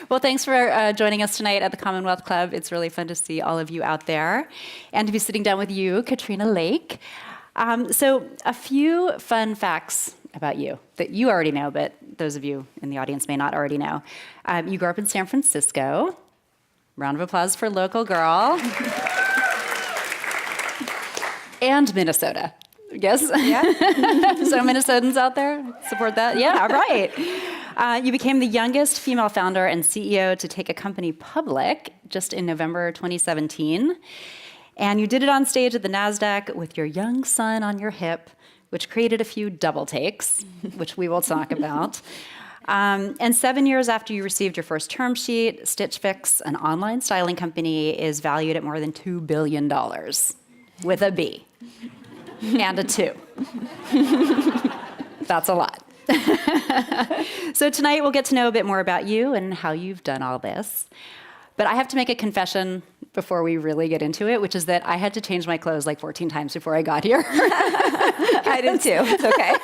Well, thanks for joining us tonight at the Commonwealth Club. It's really fun to see all of you out there and to be sitting down with you, Katrina Lake. So a few fun facts about you that you already know, but those of you in the audience may not already know. You grew up in San Francisco. Round of applause for local girl. And Minnesota. Yes? Yeah. So Minnesotans out there, support that? Yeah, all right. You became the youngest female founder and CEO to take a company public just in November 2017. And you did it on stage at the NASDAQ with your young son on your hip, which created a few double takes, which we will talk about. And 7 years after you received your first term sheet, InstaFix, an online styling company, is valued at more than $2 billion, with a B and a 2. That's a lot. So tonight we'll get to know a bit more about you and how you've done all this. But I have to make a confession before we really get into it, which is that I had to change my clothes like 14 times before I got here. I did too. It's okay.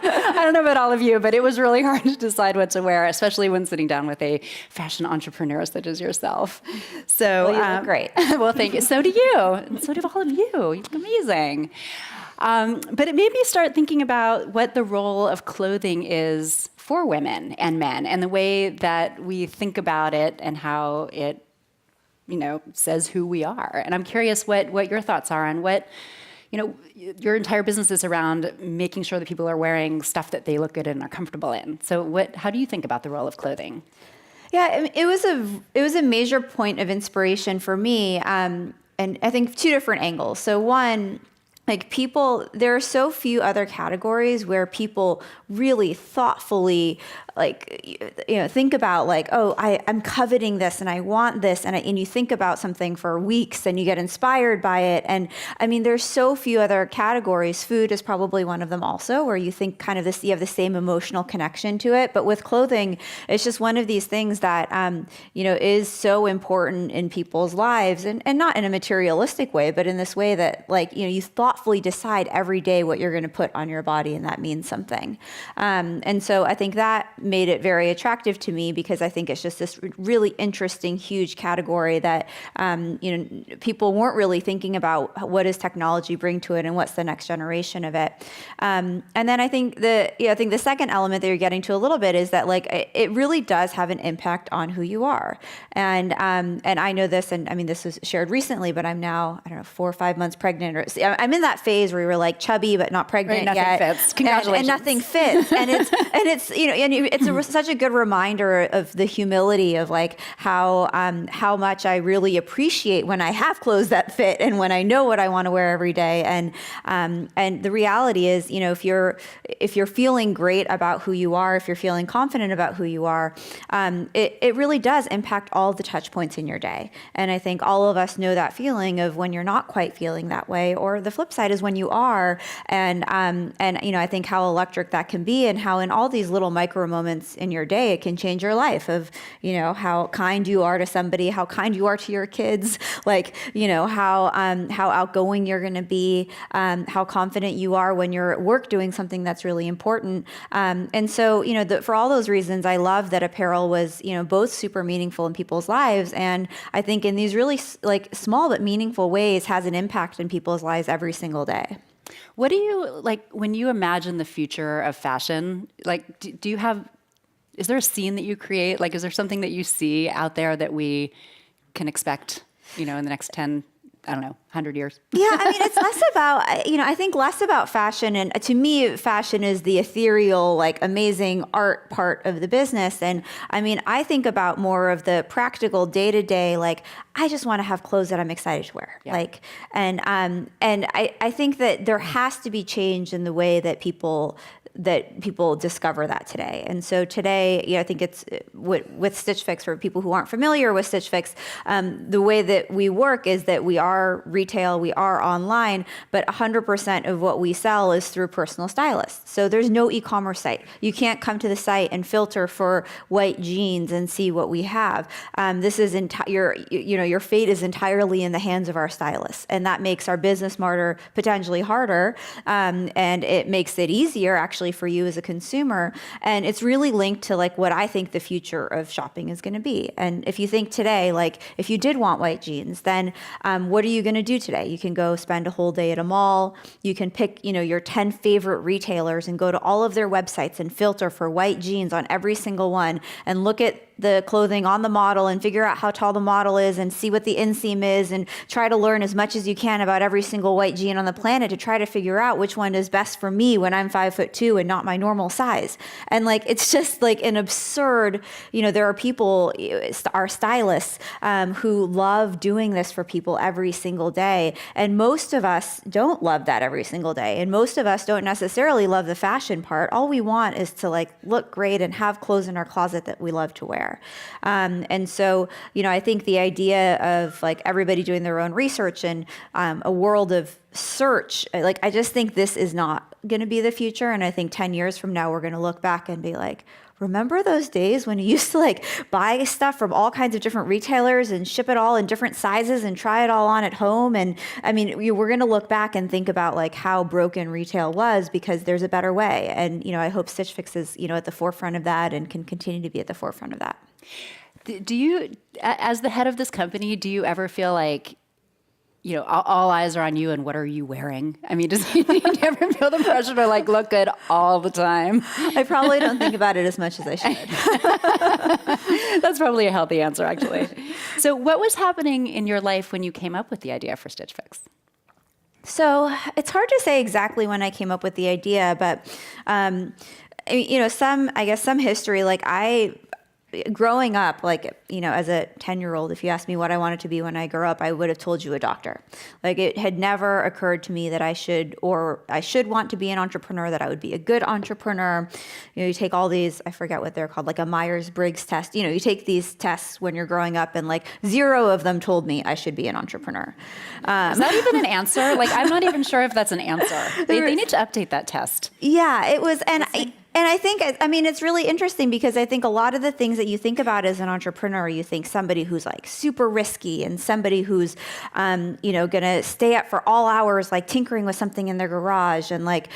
I don't know about all of you, but it was really hard to decide what to wear, especially when sitting down with a fashion entrepreneur such as yourself. So, well, you look great. Well, thank you. So do you. And so do all of you. You look amazing. But it made me start thinking about what the role of clothing is for women and men, and the way that we think about it and how it, says who we are. And I'm curious what your thoughts are on what, your entire business is around making sure that people are wearing stuff that they look good and are comfortable in. So how do you think about the role of clothing? Yeah, it was a major point of inspiration for me, and I think two different angles. So one, there are so few other categories where people really thoughtfully think about I'm coveting this and I want this, and you think about something for weeks and you get inspired by it. And I mean, there's so few other categories. Food is probably one of them also, where you think kind of this, you have the same emotional connection to it. But with clothing, it's just one of these things that is so important in people's lives, and not in a materialistic way, but in this way that you thoughtfully decide every day what you're going to put on your body, and that means something. And so I think that made it very attractive to me, because I think it's just this really interesting, huge category that people weren't really thinking about what does technology bring to it and what's the next generation of it. And then I think the second element that you're getting to a little bit is that it really does have an impact on who you are. And I know this, and I mean this was shared recently, but I'm now 4 or 5 months pregnant, or I'm in that phase where you're chubby but not pregnant yet. Nothing fits. Congratulations. And nothing fits. And it's such a good reminder of the humility of how much I really appreciate when I have clothes that fit and when I know what I want to wear every day. And the reality is, if you're feeling great about who you are, if you're feeling confident about who you are, it really does impact all the touch points in your day. And I think all of us know that feeling of when you're not quite feeling that way, or the flip side is when you are. And I think how electric that can be, and how in all these little micro moments in your day, it can change your life of, how kind you are to somebody, how kind you are to your kids, how outgoing you're going to be, how confident you are when you're at work doing something that's really important. And so, for all those reasons, I love that apparel was, both super meaningful in people's lives. And I think in these really small but meaningful ways has an impact in people's lives every single day. What do you, when you imagine the future of fashion, do you have, is there a scene that you create? Is there something that you see out there that we can expect, in the next 10, 100 years? Yeah, I mean, it's less about, I think less about fashion. And to me, fashion is the ethereal, amazing art part of the business. And I mean, I think about more of the practical day-to-day, I just want to have clothes that I'm excited to wear. Yeah. And I think that there has to be change in the way that people discover that today. And so today, I think it's with InstaFix, for people who aren't familiar with InstaFix, the way that we work is that we are retail, we are online, but 100% of what we sell is through personal stylists. So there's no e-commerce site. You can't come to the site and filter for white jeans and see what we have. This is your fate is entirely in the hands of our stylists, and that makes our business potentially harder, and it makes it easier actually actually for you as a consumer. And it's really linked to like what I think the future of shopping is going to be. And if you think today, like if you did want white jeans, then what are you going to do today? You can go spend a whole day at a mall. You can pick, your 10 favorite retailers and go to all of their websites and filter for white jeans on every single one and look at the clothing on the model and figure out how tall the model is and see what the inseam is and try to learn as much as you can about every single white jean on the planet to try to figure out which one is best for me when I'm 5'2" and not my normal size. And like, it's just like an absurd, there are people, our stylists, who love doing this for people every single day. And most of us don't love that every single day. And most of us don't necessarily love the fashion part. All we want is to like look great and have clothes in our closet that we love to wear. And so, I think the idea of like everybody doing their own research and a world of search, like I just think this is not going to be the future. And I think 10 years from now, we're going to look back and be like, remember those days when you used to like buy stuff from all kinds of different retailers and ship it all in different sizes and try it all on at home? And I mean, we're going to look back and think about like how broken retail was because there's a better way. And, I hope Stitch Fix is, at the forefront of that and can continue to be at the forefront of that. Do you, as the head of this company, do you ever feel like, all eyes are on you and what are you wearing? I mean, do you ever feel the pressure to like look good all the time? I probably don't think about it as much as I should. That's probably a healthy answer, actually. So what was happening in your life when you came up with the idea for Stitch Fix? So it's hard to say exactly when I came up with the idea, but, some history, like growing up, like, as a 10-year-old, if you asked me what I wanted to be when I grew up, I would have told you a doctor. Like it had never occurred to me that I should want to be an entrepreneur, that I would be a good entrepreneur. You take all these, I forget what they're called, like a Myers-Briggs test. You take these tests when you're growing up and like 0 of them told me I should be an entrepreneur. Is that even an answer? Like, I'm not even sure if that's an answer. They need to update that test. Yeah, it was, and I think, it's really interesting because I think a lot of the things that you think about as an entrepreneur, you think somebody who's like super risky and somebody who's, going to stay up for all hours, like tinkering with something in their garage and like,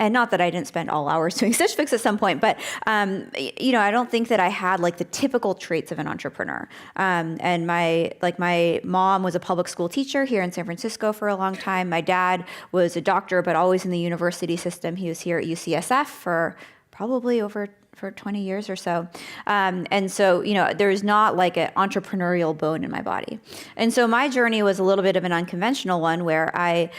and not that I didn't spend all hours doing Stitch Fix at some point, but, I don't think that I had like the typical traits of an entrepreneur. And my mom was a public school teacher here in San Francisco for a long time. My dad was a doctor, but always in the university system. He was here at UCSF for probably for 20 years or so. And so, there's not like an entrepreneurial bone in my body. And so my journey was a little bit of an unconventional one where I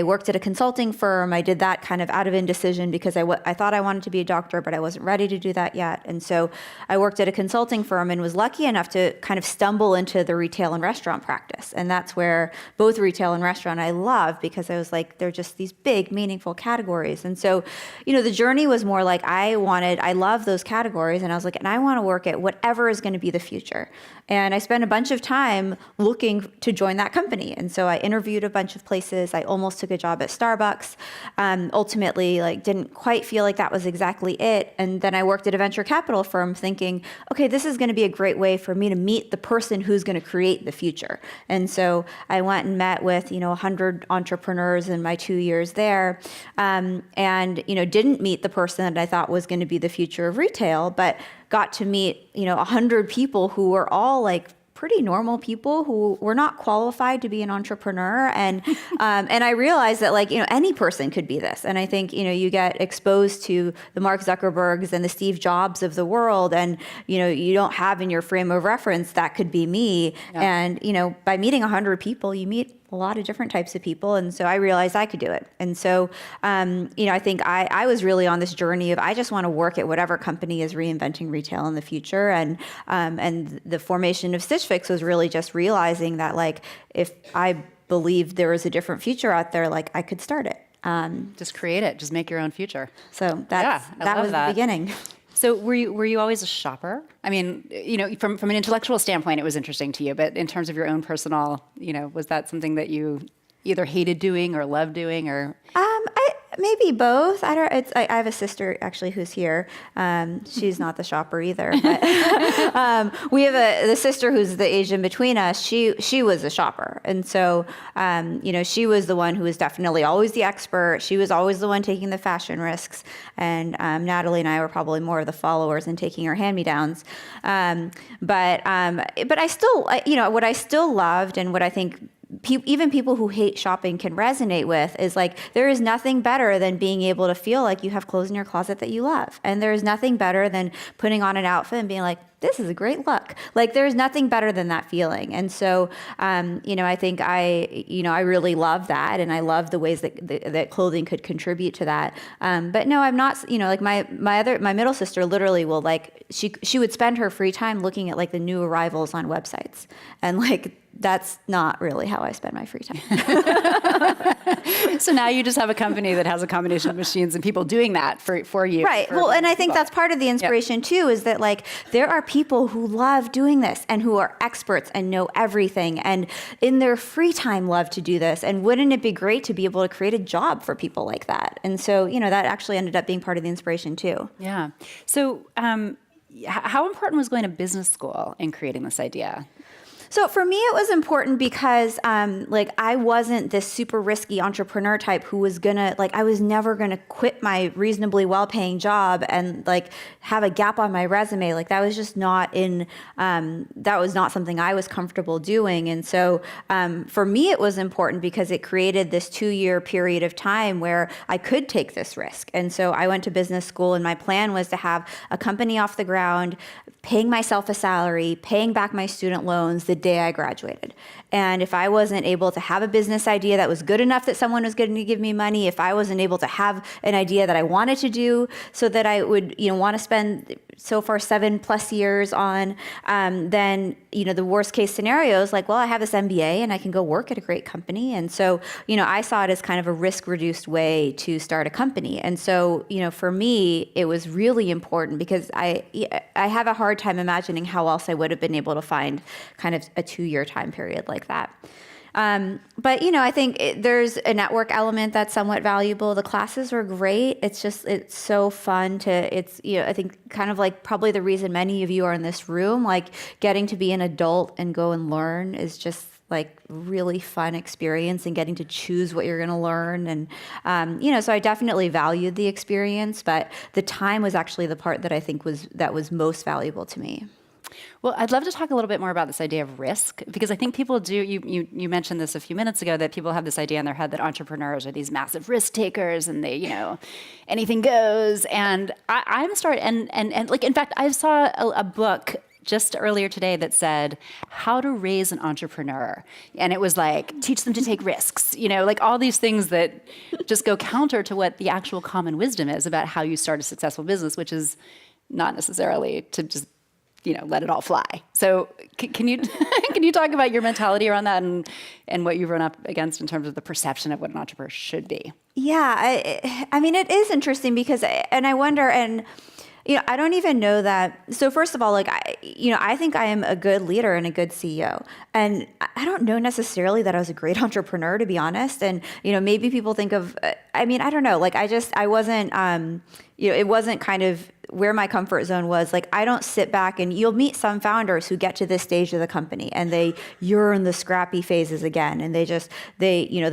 worked at a consulting firm. I did that kind of out of indecision because I thought I wanted to be a doctor, but I wasn't ready to do that yet. And so I worked at a consulting firm and was lucky enough to kind of stumble into the retail and restaurant practice. And that's where both retail and restaurant I love because I was like, they're just these big, meaningful categories. And so, the journey was more like I love those categories. And I was like, and I want to work at whatever is going to be the future. And I spent a bunch of time looking to join that company. And so I interviewed a bunch of places. I almost took a job at Starbucks. Ultimately, didn't quite feel like that was exactly it. And then I worked at a venture capital firm thinking, okay, this is going to be a great way for me to meet the person who's going to create the future. And so I went and met with, 100 entrepreneurs in my 2 years there. And, didn't meet the person that I thought was going to be the future of retail, but got to meet, 100 people who were all like pretty normal people who were not qualified to be an entrepreneur. And I realized that any person could be this. And I think, you get exposed to the Mark Zuckerbergs and the Steve Jobs of the world. And, you don't have in your frame of reference, that could be me. Yeah. And, by meeting 100 people, you meet a lot of different types of people. And so I realized I could do it. And so, I think I was really on this journey of, I just want to work at whatever company is reinventing retail in the future. And the formation of Stitch Fix was really just realizing that if I believed there was a different future out there, I could start it. Just create it. Just make your own future. So that was the beginning. So were you always a shopper? I mean, from an intellectual standpoint, it was interesting to you, but in terms of your own personal, was that something that you either hated doing or loved doing or? Maybe both. I don't. I have a sister actually who's here. She's not the shopper either. But we have the sister who's the age in between us. She was a shopper, and so she was the one who was definitely always the expert. She was always the one taking the fashion risks, and Natalie and I were probably more of the followers and taking her hand-me-downs. But I still, what I still loved, and what I think even people who hate shopping can resonate with, is like, there is nothing better than being able to feel like you have clothes in your closet that you love. And there is nothing better than putting on an outfit and being like, this is a great look. Like, there's nothing better than that feeling. And so, I think I really love that. And I love the ways that clothing could contribute to that. But no, I'm not, like my middle sister literally will, like, she would spend her free time looking at like the new arrivals on websites. And like, that's not really how I spend my free time. So now you just have a company that has a combination of machines and people doing that for you. Right. Well, and I think that's part of the inspiration too, is that like, there are people who love doing this and who are experts and know everything, and in their free time love to do this. And wouldn't it be great to be able to create a job for people like that? And so, that actually ended up being part of the inspiration too. Yeah. So how important was going to business school in creating this idea? So for me, it was important because, I wasn't this super risky entrepreneur type who was I was never gonna quit my reasonably well-paying job and like have a gap on my resume. Like, that was just not that was not something I was comfortable doing. And so for me, it was important because it created this 2-year period of time where I could take this risk. And so I went to business school, and my plan was to have a company off the ground, paying myself a salary, paying back my student loans the day I graduated. And if I wasn't able to have a business idea that was good enough that someone was going to give me money, if I wasn't able to have an idea that I wanted to do so that I would, want to spend so far 7+ years on, then, the worst case scenario is like, well, I have this MBA and I can go work at a great company. And so, I saw it as kind of a risk-reduced way to start a company. And so, for me, it was really important because I have a hard time imagining how else I would have been able to find kind of a 2-year time period like that. But, I think there's a network element that's somewhat valuable. The classes were great. It's so fun I think kind of like probably the reason many of you are in this room, like getting to be an adult and go and learn is just like really fun experience, and getting to choose what you're going to learn. And, so I definitely valued the experience, but the time was actually the part that I think was most valuable to me. Well, I'd love to talk a little bit more about this idea of risk, because I think people do, you mentioned this a few minutes ago, that people have this idea in their head that entrepreneurs are these massive risk takers and they, anything goes. And I'm starting, and like, in fact, I saw a book just earlier today that said how to raise an entrepreneur. And it was like, teach them to take risks, like all these things that just go counter to what the actual common wisdom is about how you start a successful business, which is not necessarily to just let it all fly. So can you talk about your mentality around that and what you've run up against in terms of the perception of what an entrepreneur should be? Yeah, I mean, it is interesting because, and I wonder, and I don't even know that. So first of all, like, I think I am a good leader and a good CEO. And I don't know necessarily that I was a great entrepreneur, to be honest. And, maybe people think of, I don't know, like, I wasn't, it wasn't kind of where my comfort zone was. Like, I don't sit back, and you'll meet some founders who get to this stage of the company and they yearn the scrappy phases again. And they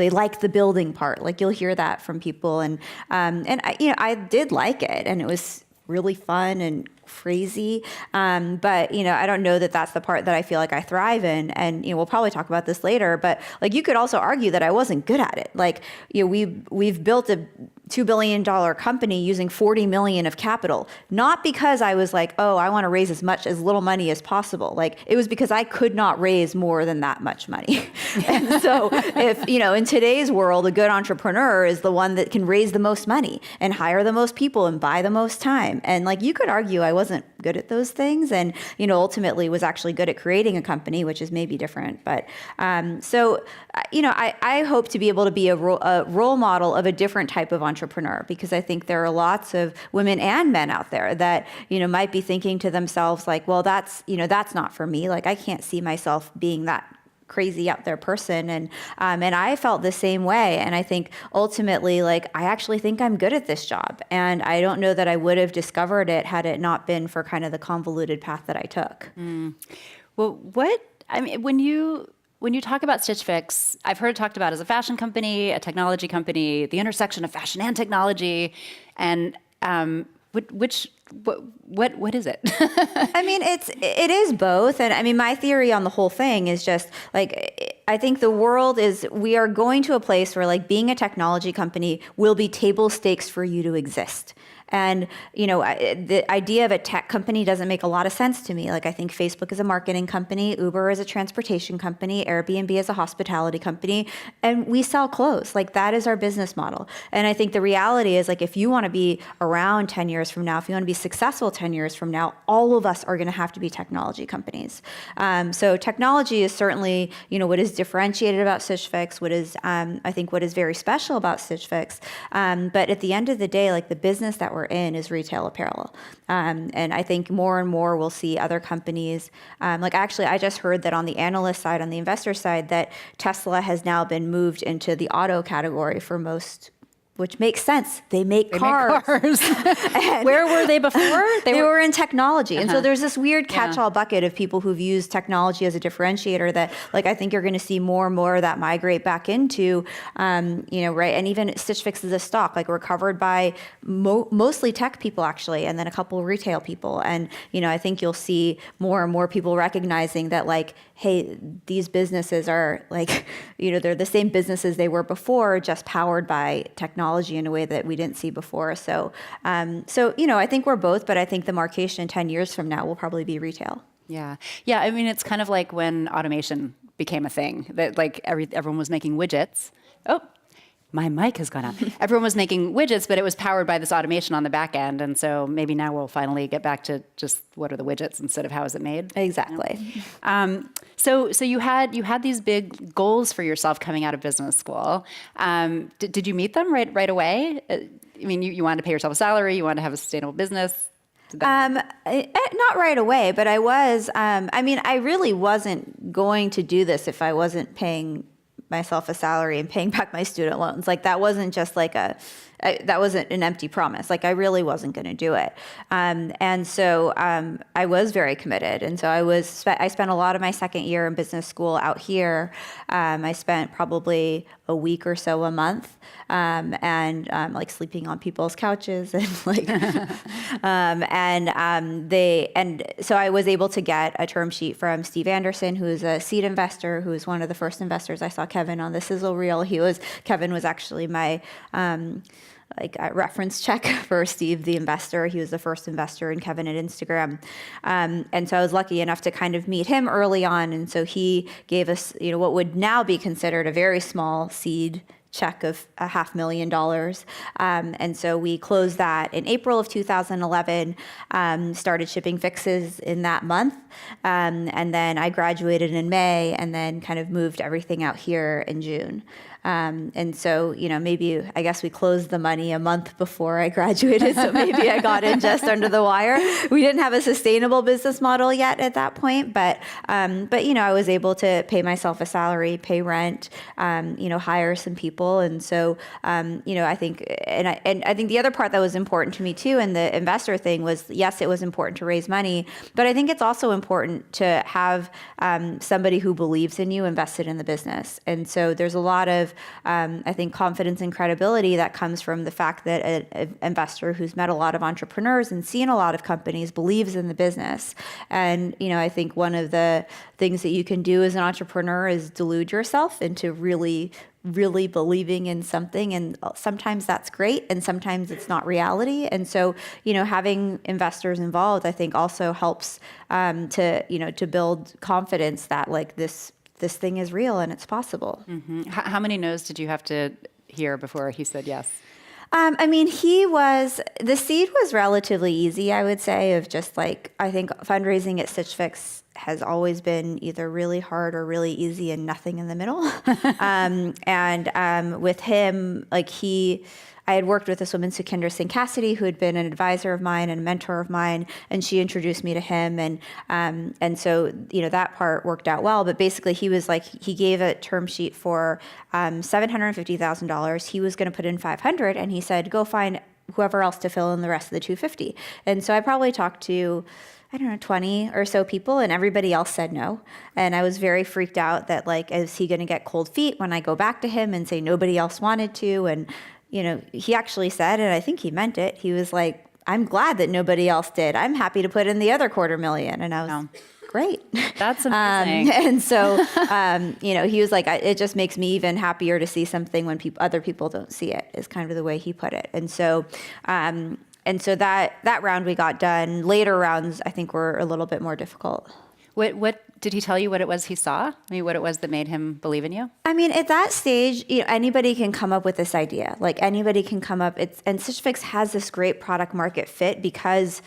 like the building part. Like, you'll hear that from people. And I did like it, and it was really fun and crazy. But, I don't know that that's the part that I feel like I thrive in. And, we'll probably talk about this later, but like, you could also argue that I wasn't good at it. Like, we've built a $2 billion company using $40 million of capital, not because I was like, oh, I want to raise as little money as possible. Like, it was because I could not raise more than that much money. And so if, in today's world, a good entrepreneur is the one that can raise the most money and hire the most people and buy the most time. And like, you could argue I wasn't good at those things, and, ultimately was actually good at creating a company, which is maybe different. But so, I hope to be able to be a role model of a different type of entrepreneur, because I think there are lots of women and men out there that, might be thinking to themselves like, well, that's not for me. Like, I can't see myself being that crazy out there person. And I felt the same way. And I think ultimately, like, I actually think I'm good at this job. And I don't know that I would have discovered it had it not been for kind of the convoluted path that I took. Well, when you talk about Stitch Fix, I've heard it talked about as a fashion company, a technology company, the intersection of fashion and technology, and what is it? I mean, it is both. And I mean, my theory on the whole thing is just like, I think we are going to a place where like being a technology company will be table stakes for you to exist. And, the idea of a tech company doesn't make a lot of sense to me. Like, I think Facebook is a marketing company, Uber is a transportation company, Airbnb is a hospitality company, and we sell clothes. Like, that is our business model. And I think the reality is, like, if you want to be around 10 years from now, if you want to be successful 10 years from now, all of us are going to have to be technology companies. So technology is certainly, what is differentiated about Stitch Fix, what is, I think, what is very special about Stitch Fix. But at the end of the day, like, the business that we're in is retail apparel. And I think more and more we'll see other companies. Actually, I just heard that on the analyst side, on the investor side, that Tesla has now been moved into the auto category for most, which makes sense. They make cars. Where were they before? They were in technology. And so there's this weird catch-all bucket of people who've used technology as a differentiator that, like, I think you're going to see more and more of that migrate back into, right? And even Stitch Fix is a stock, like, we're covered by mostly tech people, actually, and then a couple of retail people. And, I think you'll see more and more people recognizing that, like, hey, these businesses are like, they're the same businesses they were before, just powered by technology in a way that we didn't see before. So, I think we're both, but I think the markation 10 years from now will probably be retail. Yeah. I mean, it's kind of like when automation became a thing, that like everyone was making widgets. Oh, my mic has gone out. Everyone was making widgets, but it was powered by this automation on the back end. And so maybe now we'll finally get back to just what are the widgets instead of how is it made. Exactly. So you had these big goals for yourself coming out of business school. Did you meet them right away? I mean, you wanted to pay yourself a salary, you wanted to have a sustainable business. Not right away, but I was. I really wasn't going to do this if I wasn't paying myself a salary and paying back my student loans. Like, that wasn't just like that wasn't an empty promise. Like, I really wasn't going to do it. And so I was very committed. And so I spent a lot of my second year in business school out here. I spent probably a week or so a month, and like sleeping on people's couches and like, so I was able to get a term sheet from Steve Anderson, who is a seed investor, who is one of the first investors. I saw Kevin on the sizzle reel. Kevin was actually my reference check for Steve, the investor. He was the first investor in Kevin at Instagram. And so I was lucky enough to kind of meet him early on. And so he gave us, what would now be considered a very small seed check of $500,000. And so we closed that in April of 2011, started shipping fixes in that month. And then I graduated in May and then kind of moved everything out here in June. And so, I guess we closed the money a month before I graduated. So maybe I got in just under the wire. We didn't have a sustainable business model yet at that point, but I was able to pay myself a salary, pay rent, hire some people. And so, I think the other part that was important to me too, and the investor thing was, yes, it was important to raise money, but I think it's also important to have somebody who believes in you invested in the business. And so there's a lot of I think confidence and credibility that comes from the fact that an investor who's met a lot of entrepreneurs and seen a lot of companies believes in the business. And, I think one of the things that you can do as an entrepreneur is delude yourself into really believing in something. And sometimes that's great. And sometimes it's not reality. And so, having investors involved, I think also helps to build confidence that like this thing is real and it's possible. Mm-hmm. How many no's did you have to hear before he said yes? The seed was relatively easy, I would say, of just like, I think fundraising at Stitch Fix has always been either really hard or really easy and nothing in the middle. With him, I had worked with this woman, Sukhinder Singh Cassidy, who had been an advisor of mine and a mentor of mine, and she introduced me to him, and so that part worked out well. But basically, he gave a term sheet for $750,000. He was going to put in $500, and he said, "Go find whoever else to fill in the rest of the $250." And so I probably talked to 20 or so people, and everybody else said no. And I was very freaked out that is he going to get cold feet when I go back to him and say nobody else wanted to? And he actually said, and I think he meant it, he was like, "I'm glad that nobody else did. I'm happy to put in the other $250,000. And I was great. That's amazing. And so, he was like, "It just makes me even happier to see something when other people don't see it," is kind of the way he put it. And so, that round we got done. Later rounds, I think, were a little bit more difficult. What did he tell you? What it was he saw? What it was that made him believe in you? At that stage, anybody can come up with this idea. Anybody can come up. And InstaFix has this great product market fit because,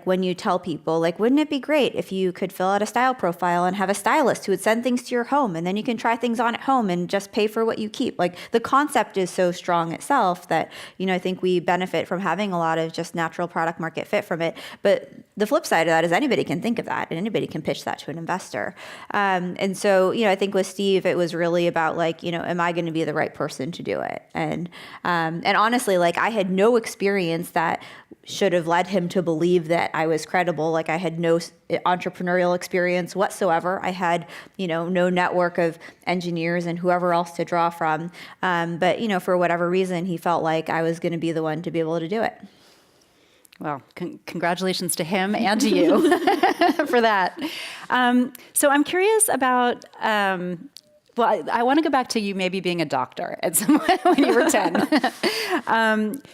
when you tell people, wouldn't it be great if you could fill out a style profile and have a stylist who would send things to your home, and then you can try things on at home and just pay for what you keep. The concept is so strong itself that I think we benefit from having a lot of just natural product market fit from it. But the flip side of that is anybody can think of that and anybody can pitch that to an investor. And so, I think with Steve, it was really about am I going to be the right person to do it? And honestly, I had no experience that should have led him to believe that I was credible. I had no entrepreneurial experience whatsoever. I had, no network of engineers and whoever else to draw from. But, for whatever reason, he felt like I was going to be the one to be able to do it. Well, congratulations to him and to you for that. So I'm curious about, I want to go back to you maybe being a doctor at some point when you were 10.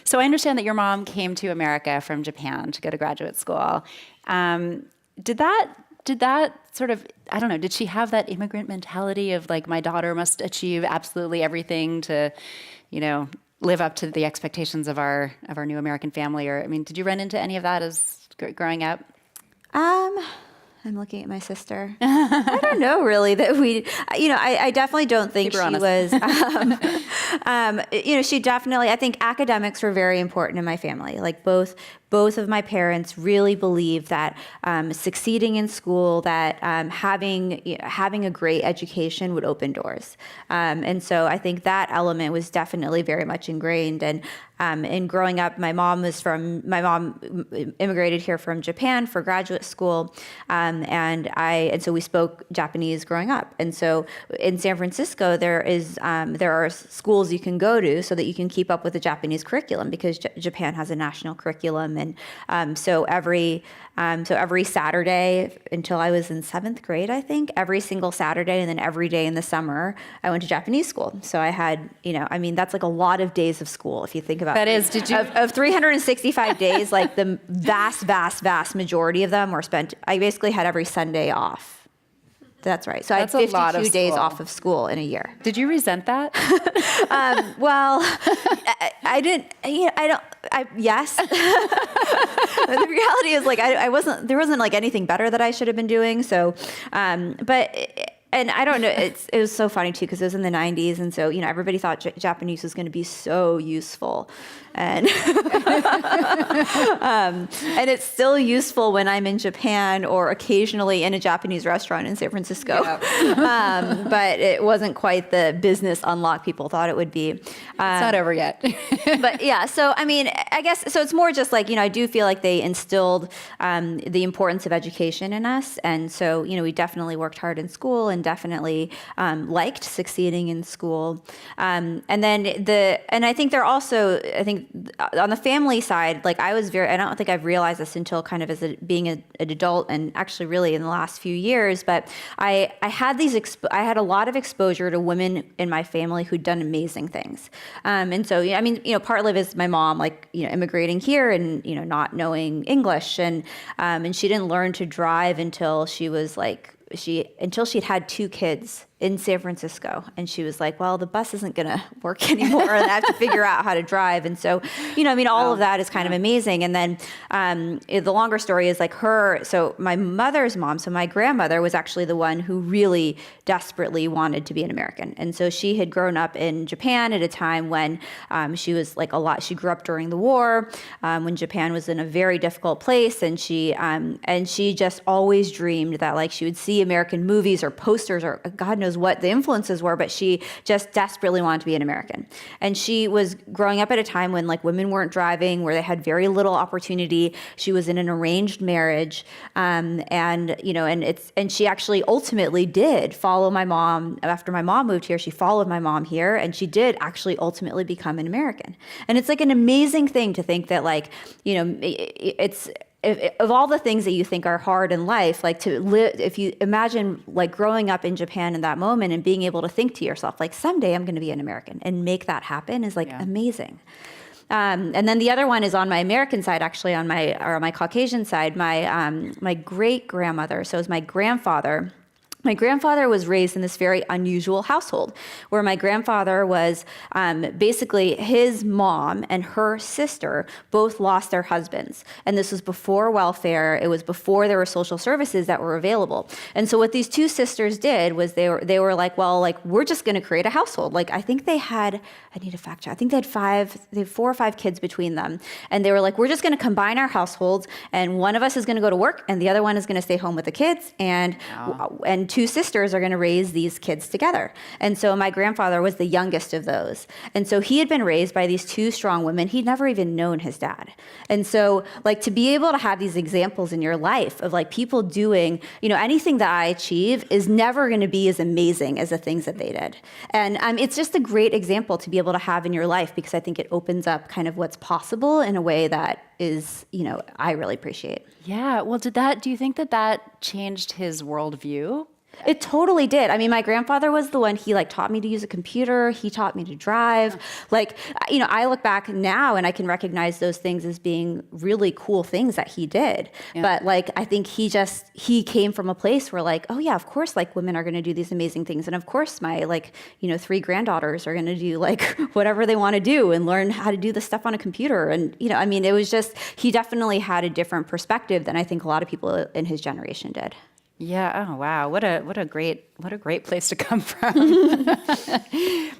So I understand that your mom came to America from Japan to go to graduate school. Did that sort of, I don't know, did she have that immigrant mentality of my daughter must achieve absolutely everything to, live up to the expectations of our new American family? Or, did you run into any of that as growing up? I'm looking at my sister. I don't know really that I definitely don't think she was, she definitely, I think academics were very important in my family. Both of my parents really believed that succeeding in school, that having a great education would open doors. And so I think that element was definitely very much ingrained. And in growing up, my mom immigrated here from Japan for graduate school, and so we spoke Japanese growing up. And so in San Francisco, there are schools you can go to so that you can keep up with the Japanese curriculum because Japan has a national curriculum. And so every Saturday until I was in 7th grade, I think, every single Saturday and then every day in the summer, I went to Japanese school. So I had, that's a lot of days of school if you think about it. That is, did you? Of 365 days, the vast majority of them were spent, I basically had every Sunday off. That's right. So I had 52 days off of school in a year. Did you resent that? Well, I didn't, yes. The reality is there wasn't anything better that I should have been doing. So, and I don't know, it was so funny too, because it was in the 90s. And so, everybody thought Japanese was going to be so useful. And and it's still useful when I'm in Japan or occasionally in a Japanese restaurant in San Francisco. Yep. But it wasn't quite the business unlock people thought it would be. It's not over yet. But yeah, so I guess, so it's more just I do feel like they instilled the importance of education in us. And so, we definitely worked hard in school and definitely liked succeeding in school. And I think they're also, on the family side, I don't think I've realized this until kind of being an adult and actually really in the last few years, but I had a lot of exposure to women in my family who'd done amazing things. And so, part of it is my mom, immigrating here and, not knowing English and she didn't learn to drive until she was until she'd had 2 kids in San Francisco. And she was like, well, the bus isn't going to work anymore. And I have to figure out how to drive. And so, all of that is kind of amazing. And then the longer story is like so my mother's mom, so my grandmother was actually the one who really desperately wanted to be an American. And so she had grown up in Japan at a time when she was like she grew up during the war, when Japan was in a very difficult place. And she just always dreamed that like she would see American movies or posters or God knows what the influences were, but she just desperately wanted to be an American. And she was growing up at a time when like women weren't driving, where they had very little opportunity. She was in an arranged marriage, and she actually ultimately did follow my mom. After my mom moved here, she followed my mom here, and she did actually ultimately become an American. And it's like an amazing thing to think that like, it's of all the things that you think are hard in life, like to live, if you imagine like growing up in Japan in that moment and being able to think to yourself, like someday I'm going to be an American and make that happen is like amazing. And then the other one is on my American side, actually on my Caucasian side, my great grandmother. So it was my grandfather. My grandfather was raised in this very unusual household where my grandfather was basically his mom and her sister both lost their husbands. And this was before welfare. It was before there were social services that were available. And so what these two sisters did was they were like, well, like, we're just going to create a household. Like, I think they had, I need a fact check. I think they had 4 or 5 kids between them. And they were like, we're just going to combine our households. And one of us is going to go to work and the other one is going to stay home with the kids. And 2 sisters are going to raise these kids together. And so my grandfather was the youngest of those. And so he had been raised by these 2 strong women. He'd never even known his dad. And so like to be able to have these examples in your life of like people doing, anything that I achieve is never going to be as amazing as the things that they did. And it's just a great example to be able to have in your life because I think it opens up kind of what's possible in a way that is, I really appreciate. Yeah. Well, do you think that changed his worldview? It totally did. I mean, my grandfather was the one, he like taught me to use a computer. He taught me to drive. Like, I look back now and I can recognize those things as being really cool things that he did. Yeah. But like, I think he came from a place where like, oh yeah, of course, like women are going to do these amazing things. And of course my 3 granddaughters are going to do like whatever they want to do and learn how to do this stuff on a computer. And, it was just, he definitely had a different perspective than I think a lot of people in his generation did. Yeah. Oh, wow. What a great place to come from.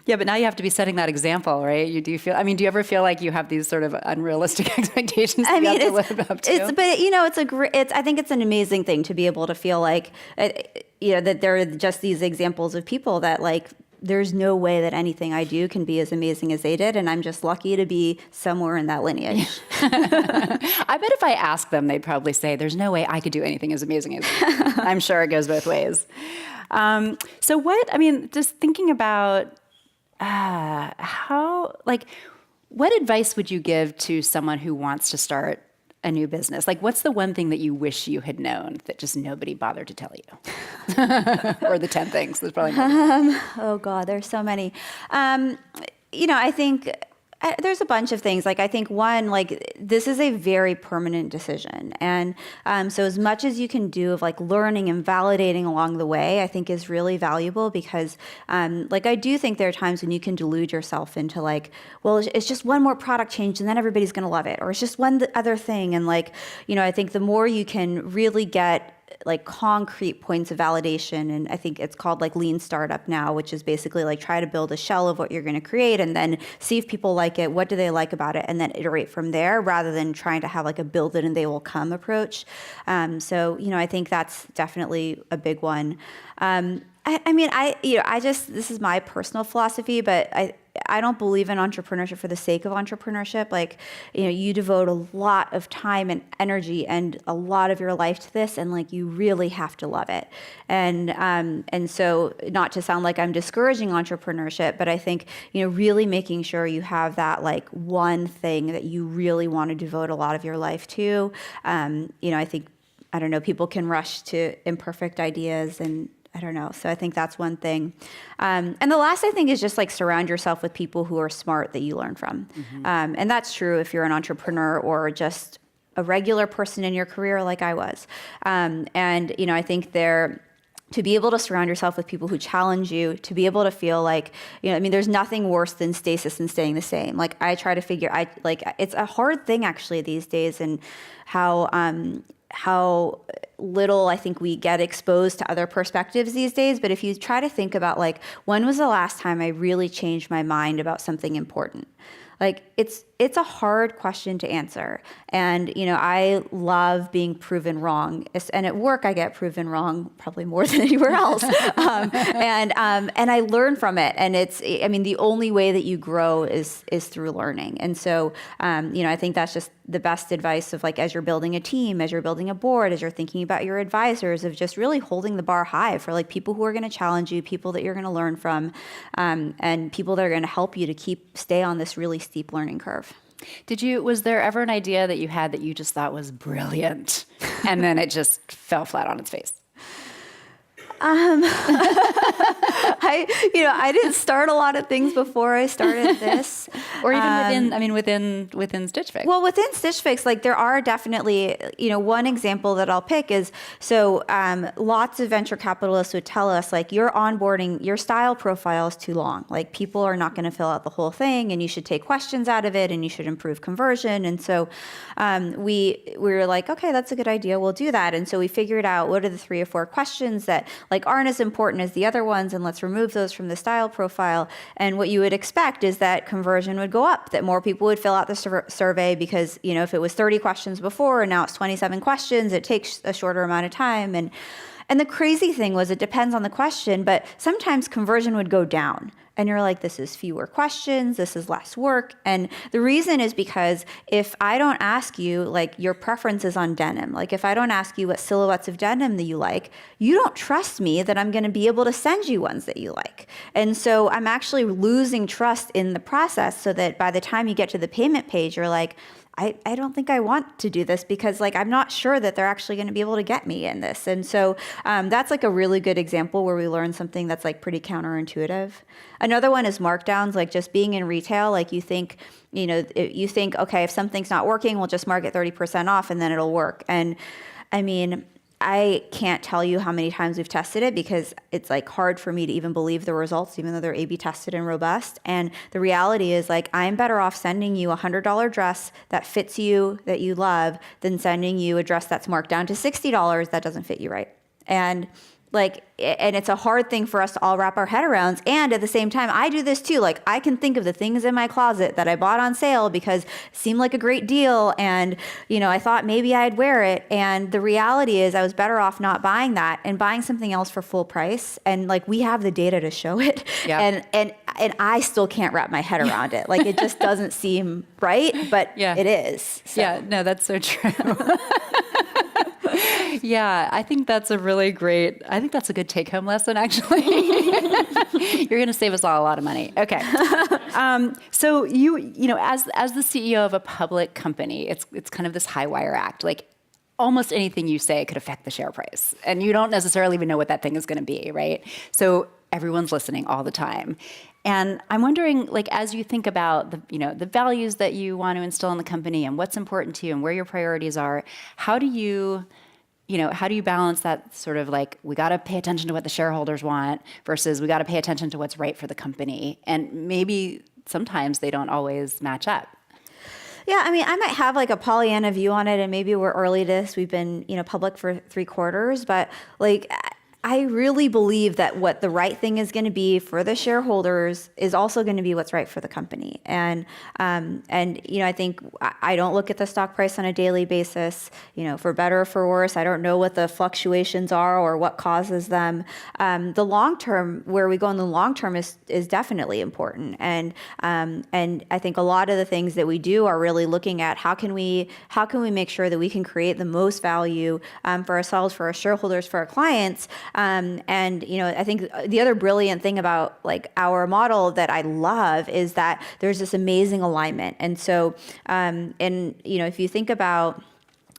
Yeah, but now you have to be setting that example, right? Do you ever feel like you have these sort of unrealistic expectations that you have to live up to? I think it's an amazing thing to be able to feel like, that there are just these examples of people that like, there's no way that anything I do can be as amazing as they did, and I'm just lucky to be somewhere in that lineage. I bet if I asked them, they'd probably say, there's no way I could do anything as amazing as you. I'm sure it goes both ways. Just thinking about what advice would you give to someone who wants to start a new business? Like, what's the one thing that you wish you had known that just nobody bothered to tell you? Or the 10 things. There's probably more. Oh God, there's so many. I think there's a bunch of things. Like, I think one, like, this is a very permanent decision. And so as much as you can do of like learning and validating along the way, I think is really valuable because I do think there are times when you can delude yourself into like, well, it's just one more product change and then everybody's going to love it. Or it's just one other thing. And like, I think the more you can really get like concrete points of validation, and I think it's called like lean startup now, which is basically like try to build a shell of what you're going to create and then see if people like it, what do they like about it, and then iterate from there rather than trying to have like a build it and they will come approach. I think that's definitely a big one. This is my personal philosophy, but I don't believe in entrepreneurship for the sake of entrepreneurship. Like, you devote a lot of time and energy and a lot of your life to this, and like you really have to love it. And so, not to sound like I'm discouraging entrepreneurship, but I think really making sure you have that like one thing that you really want to devote a lot of your life to. I think people can rush to imperfect ideas and. I don't know. So I think that's one thing. And the last, I think, is just like surround yourself with people who are smart that you learn from. Mm-hmm. And that's true if you're an entrepreneur or just a regular person in your career like I was. I think to be able to surround yourself with people who challenge you, to be able to feel like, there's nothing worse than stasis and staying the same. Like I try to figure, it's a hard thing actually these days, and how little I think we get exposed to other perspectives these days. But if you try to think about like, when was the last time I really changed my mind about something important? Like it's a hard question to answer. And, I love being proven wrong. And at work, I get proven wrong probably more than anywhere else. And I learn from it. And the only way that you grow is through learning. And so, I think that's just the best advice of like, as you're building a team, as you're building a board, as you're thinking about your advisors, of just really holding the bar high for like people who are going to challenge you, people that you're going to learn from, and people that are going to help you to stay on this really steep learning curve. Was there ever an idea that you had that you just thought was brilliant and then it just fell flat on its face? I didn't start a lot of things before I started this. Or even within Stitch Fix. Well, within Stitch Fix, like there are definitely, one example that I'll pick is, lots of venture capitalists would tell us like, your onboarding, your style profile is too long. Like people are not going to fill out the whole thing, and you should take questions out of it, and you should improve conversion. And so we were like, okay, that's a good idea. We'll do that. And so we figured out what are the 3 or 4 questions that like aren't as important as the other ones, and let's remove those from the style profile. And what you would expect is that conversion would go up, that more people would fill out the survey because, if it was 30 questions before and now it's 27 questions, it takes a shorter amount of time. And the crazy thing was it depends on the question, but sometimes conversion would go down. And you're like, this is fewer questions, this is less work. And the reason is because if I don't ask you like your preferences on denim, like if I don't ask you what silhouettes of denim that you like, you don't trust me that I'm gonna be able to send you ones that you like. And so I'm actually losing trust in the process, so that by the time you get to the payment page, you're like, I don't think I want to do this because like I'm not sure that they're actually going to be able to get me in this. And so that's like a really good example where we learned something that's like pretty counterintuitive. Another one is markdowns, like just being in retail, like you think, okay, if something's not working, we'll just mark it 30% off and then it'll work. And I can't tell you how many times we've tested it because it's like hard for me to even believe the results, even though they're A/B tested and robust. And the reality is like, I'm better off sending you a $100 dress that fits you, that you love, than sending you a dress that's marked down to $60 that doesn't fit you right. And it's a hard thing for us to all wrap our head around. And at the same time, I do this too. Like I can think of the things in my closet that I bought on sale because it seemed like a great deal. And, I thought maybe I'd wear it. And the reality is I was better off not buying that and buying something else for full price. And like, we have the data to show it. Yeah. And I still can't wrap my head around it. Like it just doesn't seem right, but it is. So. Yeah, no, that's so true. Yeah, I think that's a good take-home lesson, actually. You're going to save us all a lot of money. Okay. So as the CEO of a public company, it's kind of this high wire act. Like almost anything you say could affect the share price, and you don't necessarily even know what that thing is going to be, right? So everyone's listening all the time. And I'm wondering, like, as you think about the values that you want to instill in the company and what's important to you and where your priorities are, how do you balance that sort of like, we got to pay attention to what the shareholders want versus we got to pay attention to what's right for the company? And maybe sometimes they don't always match up. Yeah, I might have like a Pollyanna view on it, and maybe we're early to this. We've been, public for 3 quarters, but like, I really believe that what the right thing is going to be for the shareholders is also going to be what's right for the company. And I think I don't look at the stock price on a daily basis, for better or for worse. I don't know what the fluctuations are or what causes them. The long term, where we go in the long term is definitely important. And I think a lot of the things that we do are really looking at how can we make sure that we can create the most value for ourselves, for our shareholders, for our clients. I think the other brilliant thing about like our model that I love is that there's this amazing alignment. And so, if you think about,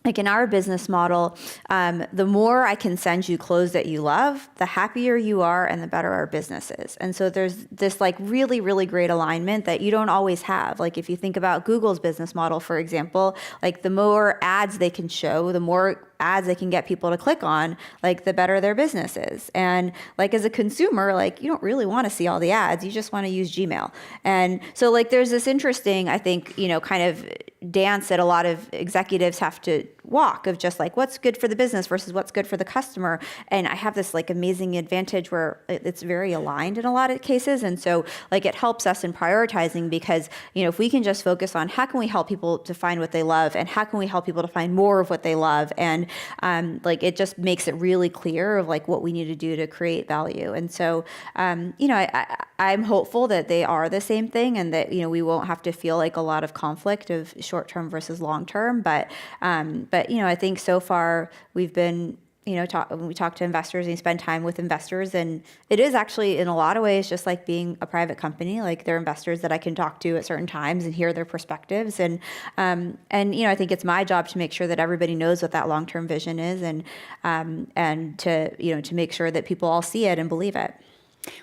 like in our business model, the more I can send you clothes that you love, the happier you are and the better our business is. And so there's this like really, really great alignment that you don't always have. Like if you think about Google's business model, for example, like the more ads they can show, the more ads they can get people to click on, like the better their business is. And like as a consumer, like you don't really want to see all the ads. You just want to use Gmail. And so like there's this interesting, I think, kind of dance that a lot of executives have to walk of just like what's good for the business versus what's good for the customer. And I have this like amazing advantage where it's very aligned in a lot of cases. And so like it helps us in prioritizing because, if we can just focus on how can we help people to find what they love and how can we help people to find more of what they love. And like it just makes it really clear of like what we need to do to create value. And so, I'm hopeful that they are the same thing and that, we won't have to feel like a lot of conflict of short-term versus long-term. But I think so far we've been, when we talk to investors and you spend time with investors, and it is actually in a lot of ways just like being a private company. Like they're investors that I can talk to at certain times and hear their perspectives. And I think it's my job to make sure that everybody knows what that long-term vision is, and to make sure that people all see it and believe it.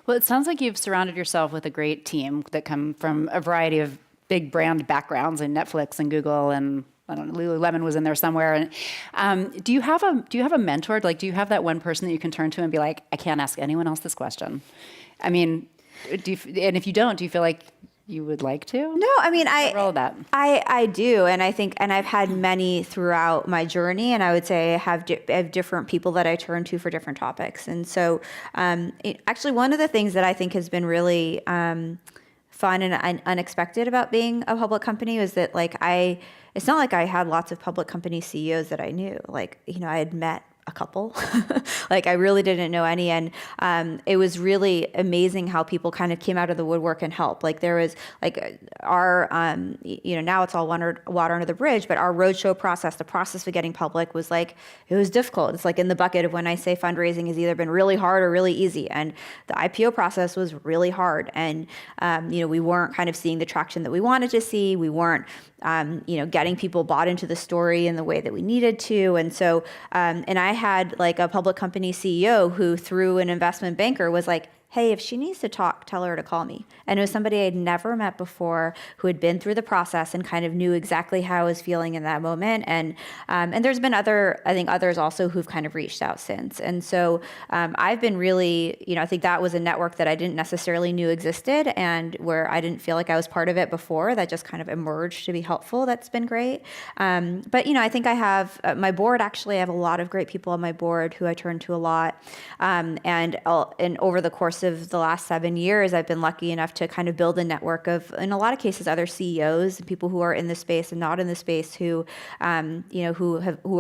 Well, it sounds like you've surrounded yourself with a great team that come from a variety of big brand backgrounds in Netflix and Google, and I don't know, Lululemon was in there somewhere. And do you have a mentor? Like, do you have that one person that you can turn to and be like, I can't ask anyone else this question? I mean, and if you don't, do you feel like you would like to? No, I mean, I do. And I think, and I've had many throughout my journey, and I would say I have different people that I turn to for different topics. And so actually one of the things that I think has been really fun and unexpected about being a public company was that like it's not like I had lots of public company CEOs that I knew. Like, I had met a couple. Like I really didn't know any. And it was really amazing how people kind of came out of the woodwork and helped. Like there was like our, now it's all water under the bridge, but our roadshow process, the process of getting public was like, it was difficult. It's like in the bucket of when I say fundraising has either been really hard or really easy. And the IPO process was really hard. And, we weren't kind of seeing the traction that we wanted to see. We weren't, getting people bought into the story in the way that we needed to. And so, and I had like a public company CEO who through an investment banker was like, hey, if she needs to talk, tell her to call me. And it was somebody I'd never met before who had been through the process and kind of knew exactly how I was feeling in that moment. And there's been others also who've kind of reached out since. And so I've been really, I think that was a network that I didn't necessarily knew existed and where I didn't feel like I was part of it before that just kind of emerged to be helpful. That's been great. But, I think I have my board, actually, I have a lot of great people on my board who I turn to a lot. And over the course of the last 7 years, I've been lucky enough to kind of build a network of, in a lot of cases, other CEOs and people who are in the space and not in the space who are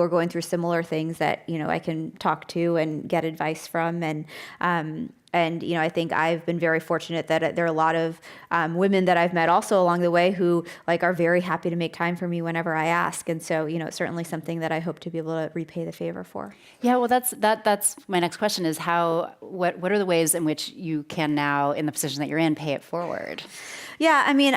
going through similar things that, I can talk to and get advice from. And I think I've been very fortunate that there are a lot of women that I've met also along the way who like are very happy to make time for me whenever I ask. And so, it's certainly something that I hope to be able to repay the favor for. Yeah, well, that's my next question is what are the ways in which you can now, in the position that you're in, pay it forward? Yeah, I mean,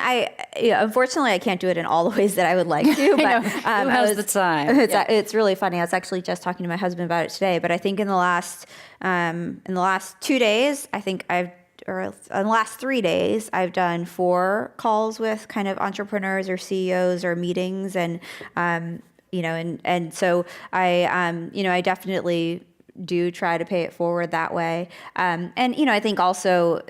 unfortunately, I can't do it in all the ways that I would like to. But who has the time? It's really funny. I was actually just talking to my husband about it today. But I think in the last 2 days, in the last 3 days, I've done 4 calls with kind of entrepreneurs or CEOs or meetings, and so I definitely do try to pay it forward that way. I think also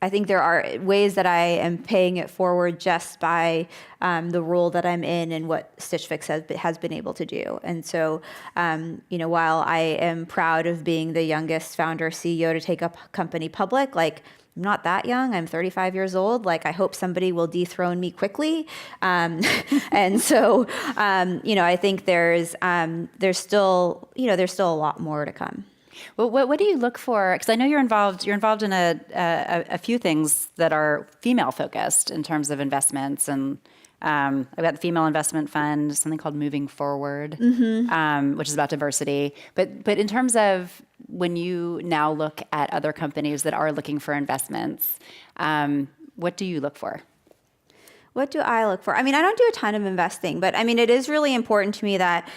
I think there are ways that I am paying it forward just by the role that I'm in and what Stitch Fix has been able to do. And so, while I am proud of being the youngest founder CEO to take a company public, like I'm not that young. I'm 35 years old. Like I hope somebody will dethrone me quickly. And so, I think there's still a lot more to come. Well, what do you look for? Because I know you're involved in a few things that are female focused in terms of investments, and I've got the Female Investment Fund, something called Moving Forward, which is about diversity. But in terms of when you now look at other companies that are looking for investments, what do you look for? What do I look for? I mean, I don't do a ton of investing, but I mean, it is really important to me that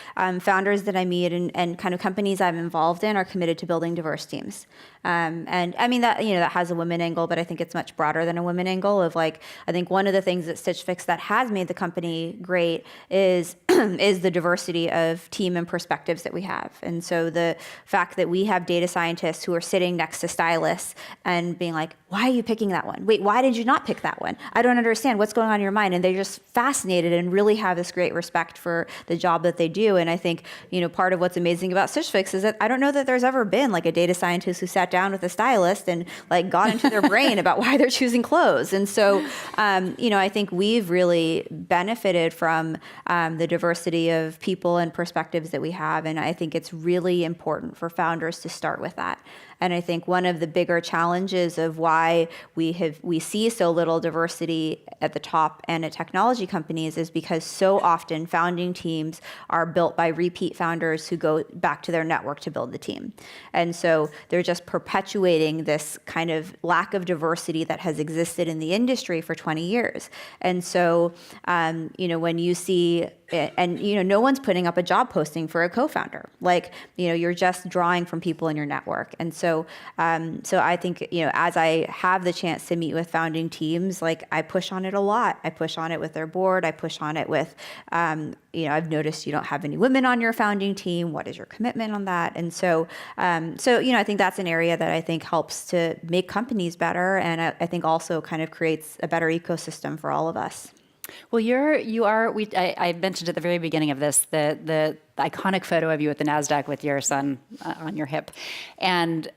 founders that I meet and kind of companies I'm involved in are committed to building diverse teams. And I mean, that has a women angle, but I think it's much broader than a women angle of like, I think one of the things that Stitch Fix that has made the company great is is the diversity of team and perspectives that we have. And so the fact that we have data scientists who are sitting next to stylists and being like, why are you picking that one? Wait, why did you not pick that one? I don't understand what's going on in your mind. And they're just fascinated and really have this great respect for the job that they do. And I think, part of what's amazing about Stitch Fix is that I don't know that there's ever been like a data scientist who sat down with a stylist and like got into their brain about why they're choosing clothes. And so, I think we've really benefited from the diversity of people and perspectives that we have. And I think it's really important for founders to start with that. And I think one of the bigger challenges of why we see so little diversity at the top and at technology companies is because so often founding teams are built by repeat founders who go back to their network to build the team. And so they're just perpetuating this kind of lack of diversity that has existed in the industry for 20 years. And so, when you see, and no one's putting up a job posting for a co-founder. Like, you're just drawing from people in your network. And so I think, as I have the chance to meet with founding teams, like I push on it a lot. I push on it with their board. I push on it with, I've noticed you don't have any women on your founding team. What is your commitment on that? And so, I think that's an area that I think helps to make companies better. And I think also kind of creates a better ecosystem for all of us. Well, I mentioned at the very beginning of this, the iconic photo of you at the NASDAQ with your son on your hip. And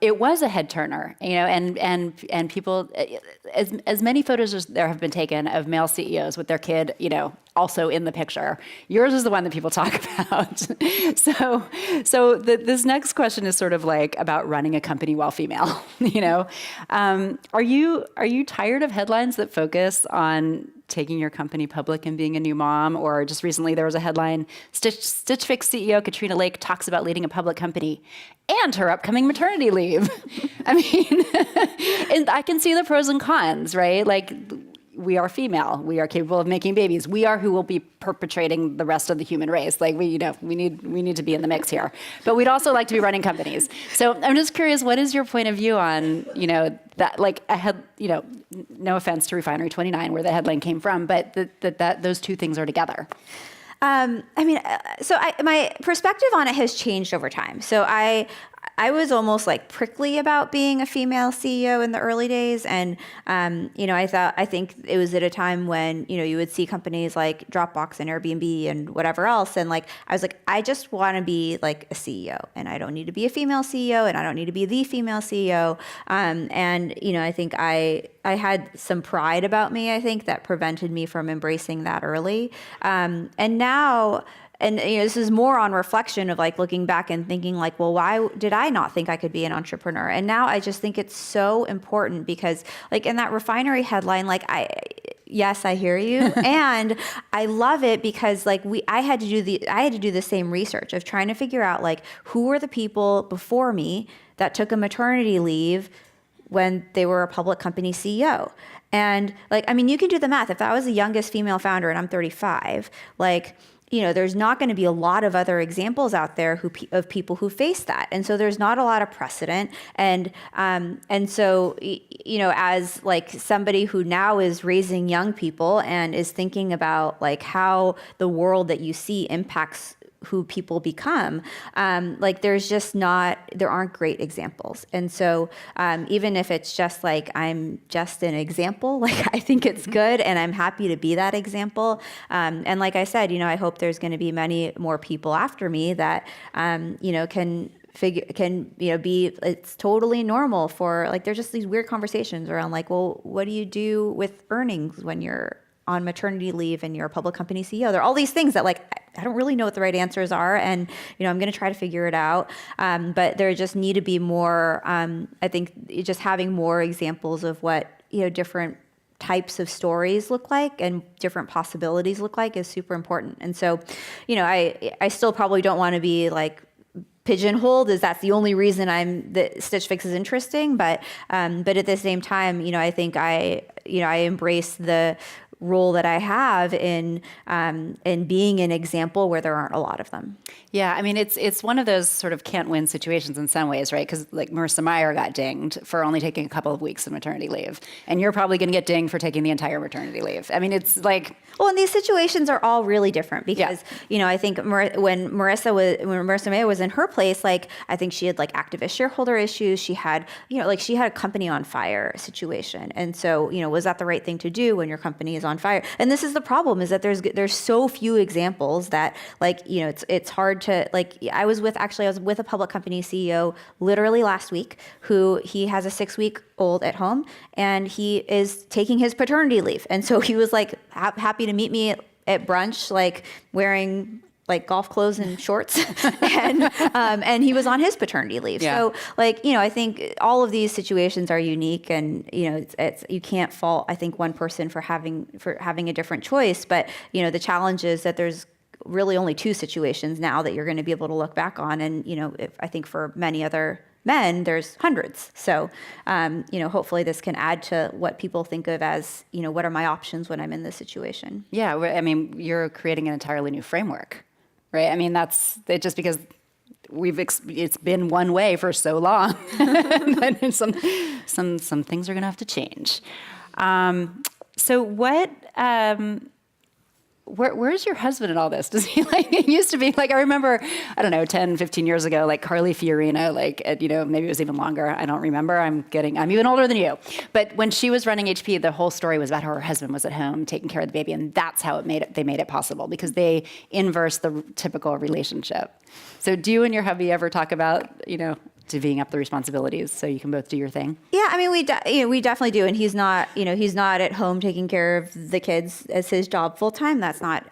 it was a head turner, and people, as many photos as there have been taken of male CEOs with their kid, also in the picture. Yours is the one that people talk about. So this next question is sort of like about running a company while female, Are you tired of headlines that focus on taking your company public and being a new mom? Or just recently there was a headline, Stitch Fix CEO Katrina Lake talks about leading a public company and her upcoming maternity leave. I mean, and I can see the pros and cons, right? Like, we are female. We are capable of making babies. We are who will be perpetrating the rest of the human race. Like, we need to be in the mix here. But we'd also like to be running companies. So I'm just curious, what is your point of view on, that, like, no offense to Refinery 29, where the headline came from, but that those two things are together. My perspective on it has changed over time. So I was almost like prickly about being a female CEO in the early days. And, I think it was at a time when, you would see companies like Dropbox and Airbnb and whatever else. And like, I was like, I just want to be like a CEO, and I don't need to be a female CEO, and I don't need to be the female CEO. I think I had some pride about me, I think, that prevented me from embracing that early. And now, this is more on reflection of like looking back and thinking like, well, why did I not think I could be an entrepreneur? And now I just think it's so important because like in that Refinery headline, like yes, I hear you. And I love it because like I had to do the same research of trying to figure out like who were the people before me that took a maternity leave when they were a public company CEO. And like, I mean, you can do the math. If I was the youngest female founder and I'm 35, like, there's not going to be a lot of other examples out there of people who face that. And so there's not a lot of precedent. And so, as like somebody who now is raising young people and is thinking about like how the world that you see impacts who people become, like there aren't great examples. And so even if it's just like, I'm just an example, like I think it's good and I'm happy to be that example. And like I said, I hope there's going to be many more people after me that, can be, it's totally normal for like, there's just these weird conversations around like, well, what do you do with earnings when you're on maternity leave and you're a public company CEO? There are all these things that like, I don't really know what the right answers are. And, I'm going to try to figure it out. But there just need to be more, I think just having more examples of what, different types of stories look like and different possibilities look like is super important. And so, I still probably don't want to be like pigeonholed as that's the only reason that Stitch Fix is interesting. But at the same time, I think I embrace role that I have in being an example where there aren't a lot of them. Yeah, I mean, it's one of those sort of can't win situations in some ways, right? Because like Marissa Mayer got dinged for only taking a couple of weeks of maternity leave, and you're probably going to get dinged for taking the entire maternity leave. I mean, it's like, well, and these situations are all really different because I think when Marissa Mayer was in her place, like I think she had like activist shareholder issues. She had she had a company on fire situation, and so was that the right thing to do when your company is on fire? And this is the problem: is that there's so few examples that it's hard to I was with a public company CEO literally last week who he has a 6-week-old at home and he is taking his paternity leave, and so he was like happy to meet me at brunch, like wearing like golf clothes and shorts, and he was on his paternity leave. Yeah. So I think all of these situations are unique, and it's you can't fault I think one person for having a different choice. But the challenge is that there's really only 2 situations now that you're going to be able to look back on, and I think for many other men there's hundreds. So hopefully this can add to what people think of as what are my options when I'm in this situation. Yeah, I mean, you're creating an entirely new framework, right? I mean, that's it, just because it's been one way for so long. Then some things are going to have to change. So what? Where's your husband in all this? Does he it used to be I remember, I don't know, 10, 15 years ago, like Carly Fiorina, maybe it was even longer. I don't remember. I'm even older than you. But when she was running HP, the whole story was about how her husband was at home taking care of the baby. And that's how they made it possible, because they inversed the typical relationship. So do you and your hubby ever talk about, divvying up the responsibilities so you can both do your thing? Yeah, I mean, we definitely do, and he's not at home taking care of the kids as his job full time. That's not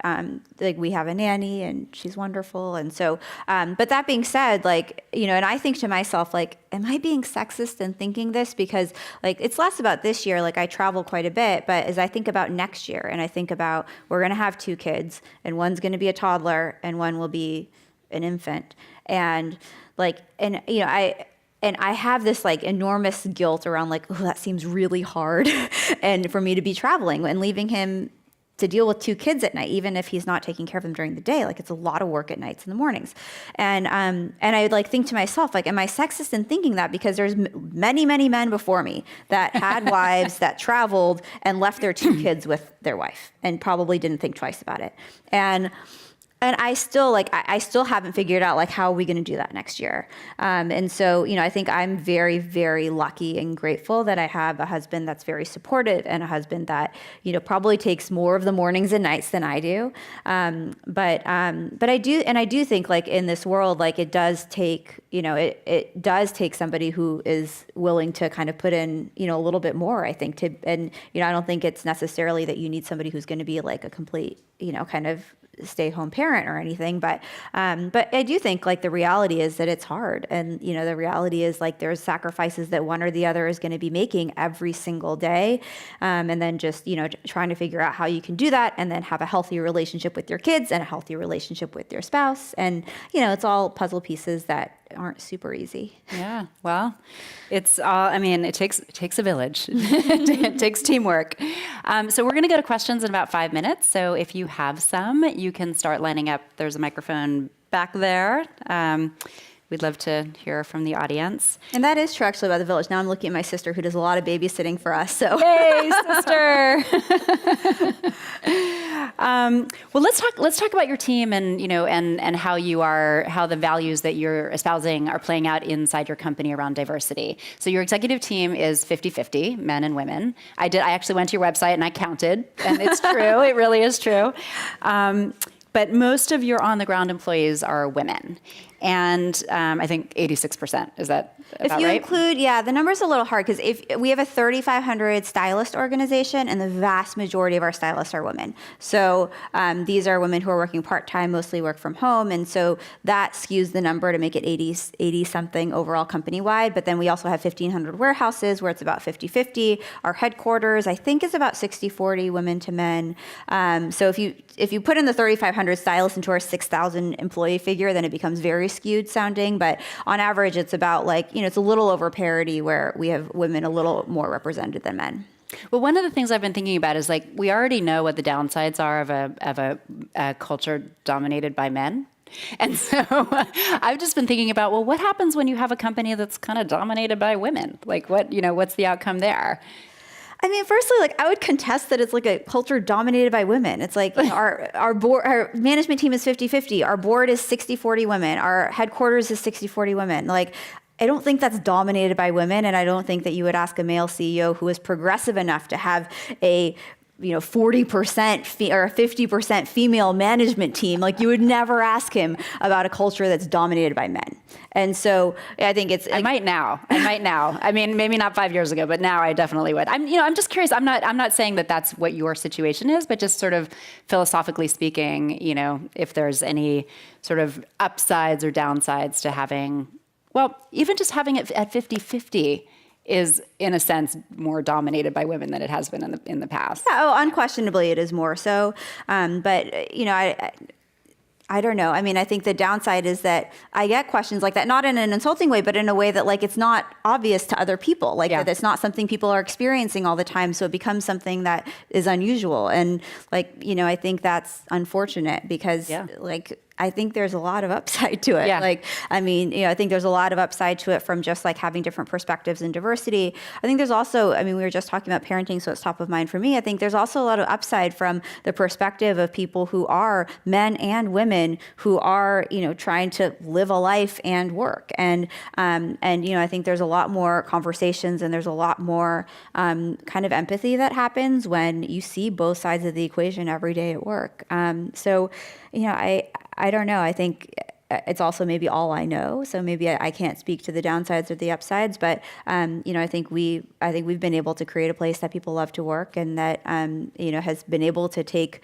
we have a nanny and she's wonderful, and so. But that being said, and I think to myself, am I being sexist in thinking this? Because it's less about this year. I travel quite a bit, but as I think about next year, and I think about we're going to have 2 kids, and one's going to be a toddler, and one will be an infant, and I have this enormous guilt around that seems really hard and for me to be traveling and leaving him to deal with 2 kids at night, even if he's not taking care of them during the day. It's a lot of work at nights and the mornings. And I think to myself, am I sexist in thinking that? Because there's many, many men before me that had wives that traveled and left their 2 kids with their wife and probably didn't think twice about it. And I still I still haven't figured out how are we going to do that next year. And so I think I'm very, very lucky and grateful that I have a husband that's very supportive and a husband that probably takes more of the mornings and nights than I do. But I do think in this world it does take it does take somebody who is willing to kind of put in a little bit more, I think, I don't think it's necessarily that you need somebody who's going to be a complete kind of stay-home parent or anything, but I do think the reality is that it's hard, and the reality is there's sacrifices that one or the other is going to be making every single day, and then just trying to figure out how you can do that, and then have a healthy relationship with your kids and a healthy relationship with your spouse, and it's all puzzle pieces that aren't super easy. Yeah, well, it's all, it takes a village. It takes teamwork. So we're going to go to questions in about 5 minutes. So if you have some, you can start lining up. There's a microphone back there. We'd love to hear from the audience. And that is true, actually, about the village. Now I'm looking at my sister, who does a lot of babysitting for us. So, hey, sister. Well, let's talk about your team and and how the values that you're espousing are playing out inside your company around diversity. So your executive team is 50-50, men and women. I actually went to your website and I counted, and it's true. It really is true. But most of your on-the-ground employees are women. And I think 86%, is that about right? If you include, the number's a little hard, because if we have a 3,500 stylist organization, and the vast majority of our stylists are women. So these are women who are working part-time, mostly work from home, and so that skews the number to make it 80-something overall company-wide. But then we also have 1,500 warehouses where it's about 50-50. Our headquarters, I think, is about 60-40 women to men. So if you put in the 3,500 stylists into our 6,000 employee figure, then it becomes very skewed sounding, but on average, it's about it's a little over parity, where we have women a little more represented than men. Well, one of the things I've been thinking about is like, we already know what the downsides are of a culture dominated by men. And so I've just been thinking about, well, what happens when you have a company that's kind of dominated by women? Like what's the outcome there? I mean, firstly, like I would contest that it's like a culture dominated by women. It's like our board, our management team is 50-50. Our board is 60-40 women. Our headquarters is 60-40 women. Like, I don't think that's dominated by women, and I don't think that you would ask a male CEO who is progressive enough to have a 40% or a 50% female management team. Like, you would never ask him about a culture that's dominated by men. And so I think it's. I might now. I mean, maybe not 5 years ago, but now I definitely would. I'm just curious. I'm not saying that that's what your situation is, but just sort of philosophically speaking, if there's any sort of upsides or downsides to having, well, even just having it at 50-50 is, in a sense, more dominated by women than it has been in the past. Yeah, unquestionably it is more so. But, I don't know. I mean, I think the downside is that I get questions like that, not in an insulting way, but in a way that like it's not obvious to other people, like that it's not something people are experiencing all the time. So it becomes something that is unusual. And like, I think that's unfortunate because I think there's a lot of upside to it. Yeah. Like, I mean, I think there's a lot of upside to it from just like having different perspectives and diversity. I think there's also, I mean, we were just talking about parenting, so it's top of mind for me. I think there's also a lot of upside from the perspective of people who are men and women who are, trying to live a life and work. And I think there's a lot more conversations and there's a lot more kind of empathy that happens when you see both sides of the equation every day at work. I don't know. I think it's also maybe all I know. So maybe I can't speak to the downsides or the upsides, but I think we've been able to create a place that people love to work and that has been able to take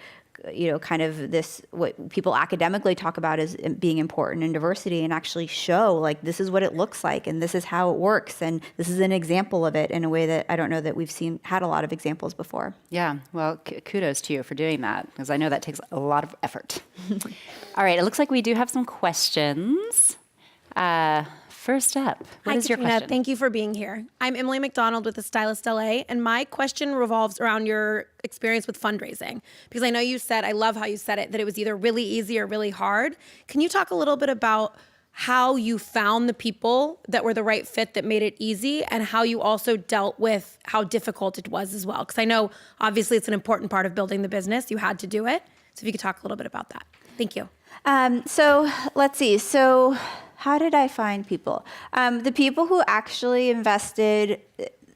kind of this, what people academically talk about as being important in diversity, and actually show like this is what it looks like and this is how it works and this is an example of it in a way that I don't know that we've had a lot of examples before. Yeah, well, kudos to you for doing that, because I know that takes a lot of effort. All right, it looks like we do have some questions. First up, what is your Katrina, question? Thank you for being here. I'm Emily McDonald with The Stylist LA, and my question revolves around your experience with fundraising. Because I know you said, I love how you said it, that it was either really easy or really hard. Can you talk a little bit about how you found the people that were the right fit that made it easy, and how you also dealt with how difficult it was as well? Because I know, obviously, it's an important part of building the business. You had to do it. So if you could talk a little bit about that. Thank you. So let's see. So how did I find people? The people who actually invested.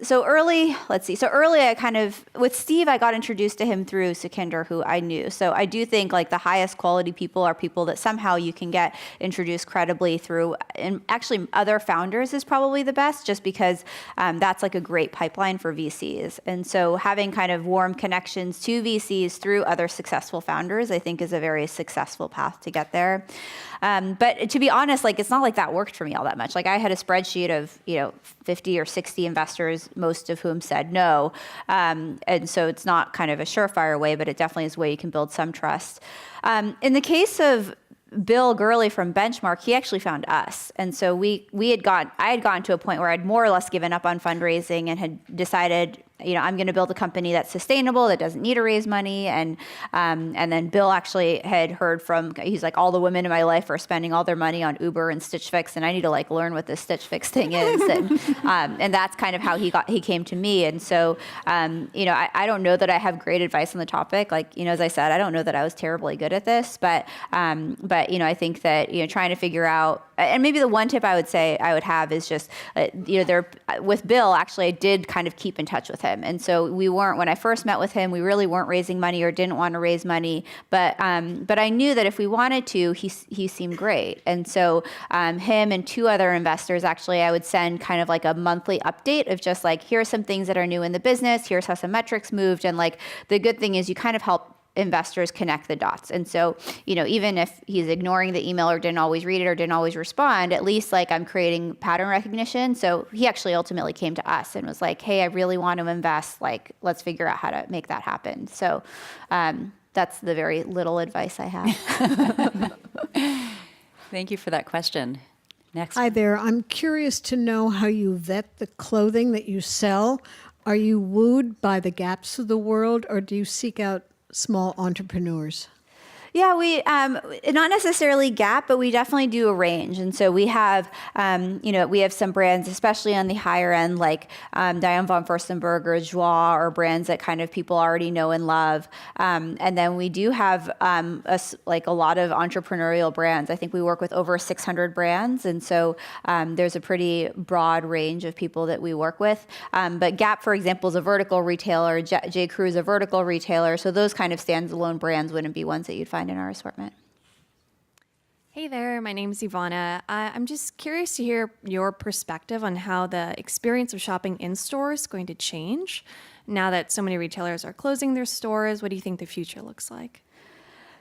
So early, I kind of, with Steve, I got introduced to him through Sukhinder, who I knew. So I do think like the highest quality people are people that somehow you can get introduced credibly through, and actually other founders is probably the best, just because that's like a great pipeline for VCs. And so having kind of warm connections to VCs through other successful founders, I think is a very successful path to get there. But to be honest, like it's not like that worked for me all that much. Like I had a spreadsheet of 50 or 60 investors, most of whom said no, and so it's not kind of a surefire way, but it definitely is a way you can build some trust. In the case of Bill Gurley from Benchmark, he actually found us, and so I had gotten to a point where I'd more or less given up on fundraising and had decided, I'm going to build a company that's sustainable, that doesn't need to raise money. And then Bill actually had heard he's like, all the women in my life are spending all their money on Uber and Stitch Fix, and I need to like learn what this Stitch Fix thing is. And that's kind of how he came to me. And so, I don't know that I have great advice on the topic. Like, as I said, I don't know that I was terribly good at this, but I think that, trying to figure out, and maybe the one tip I would say I would have is just, with Bill, actually, I did kind of keep in touch with him. And so when I first met with him, we really weren't raising money or didn't want to raise money. But I knew that if we wanted to, he seemed great. And so him and two other investors, actually, I would send kind of like a monthly update of just like, here are some things that are new in the business. Here's how some metrics moved. And like, the good thing is you kind of help investors connect the dots. And so, even if he's ignoring the email or didn't always read it or didn't always respond, at least like I'm creating pattern recognition. So he actually ultimately came to us and was like, hey, I really want to invest. Like, let's figure out how to make that happen. So that's the very little advice I have. Thank you for that question. Next. Hi there. I'm curious to know how you vet the clothing that you sell. Are you wooed by the Gaps of the world, or do you seek out small entrepreneurs? Yeah, we not necessarily Gap, but we definitely do a range. And so we have, we have some brands, especially on the higher end, like Diane von Furstenberg or Joie, or brands that kind of people already know and love. And then we do have a lot of entrepreneurial brands. I think we work with over 600 brands, and so there's a pretty broad range of people that we work with. But Gap, for example, is a vertical retailer. J. Crew is a vertical retailer. So those kind of standalone brands wouldn't be ones that you'd find in our assortment. Hey there, my name is Ivana. I'm just curious to hear your perspective on how the experience of shopping in stores is going to change now that so many retailers are closing their stores. What do you think the future looks like?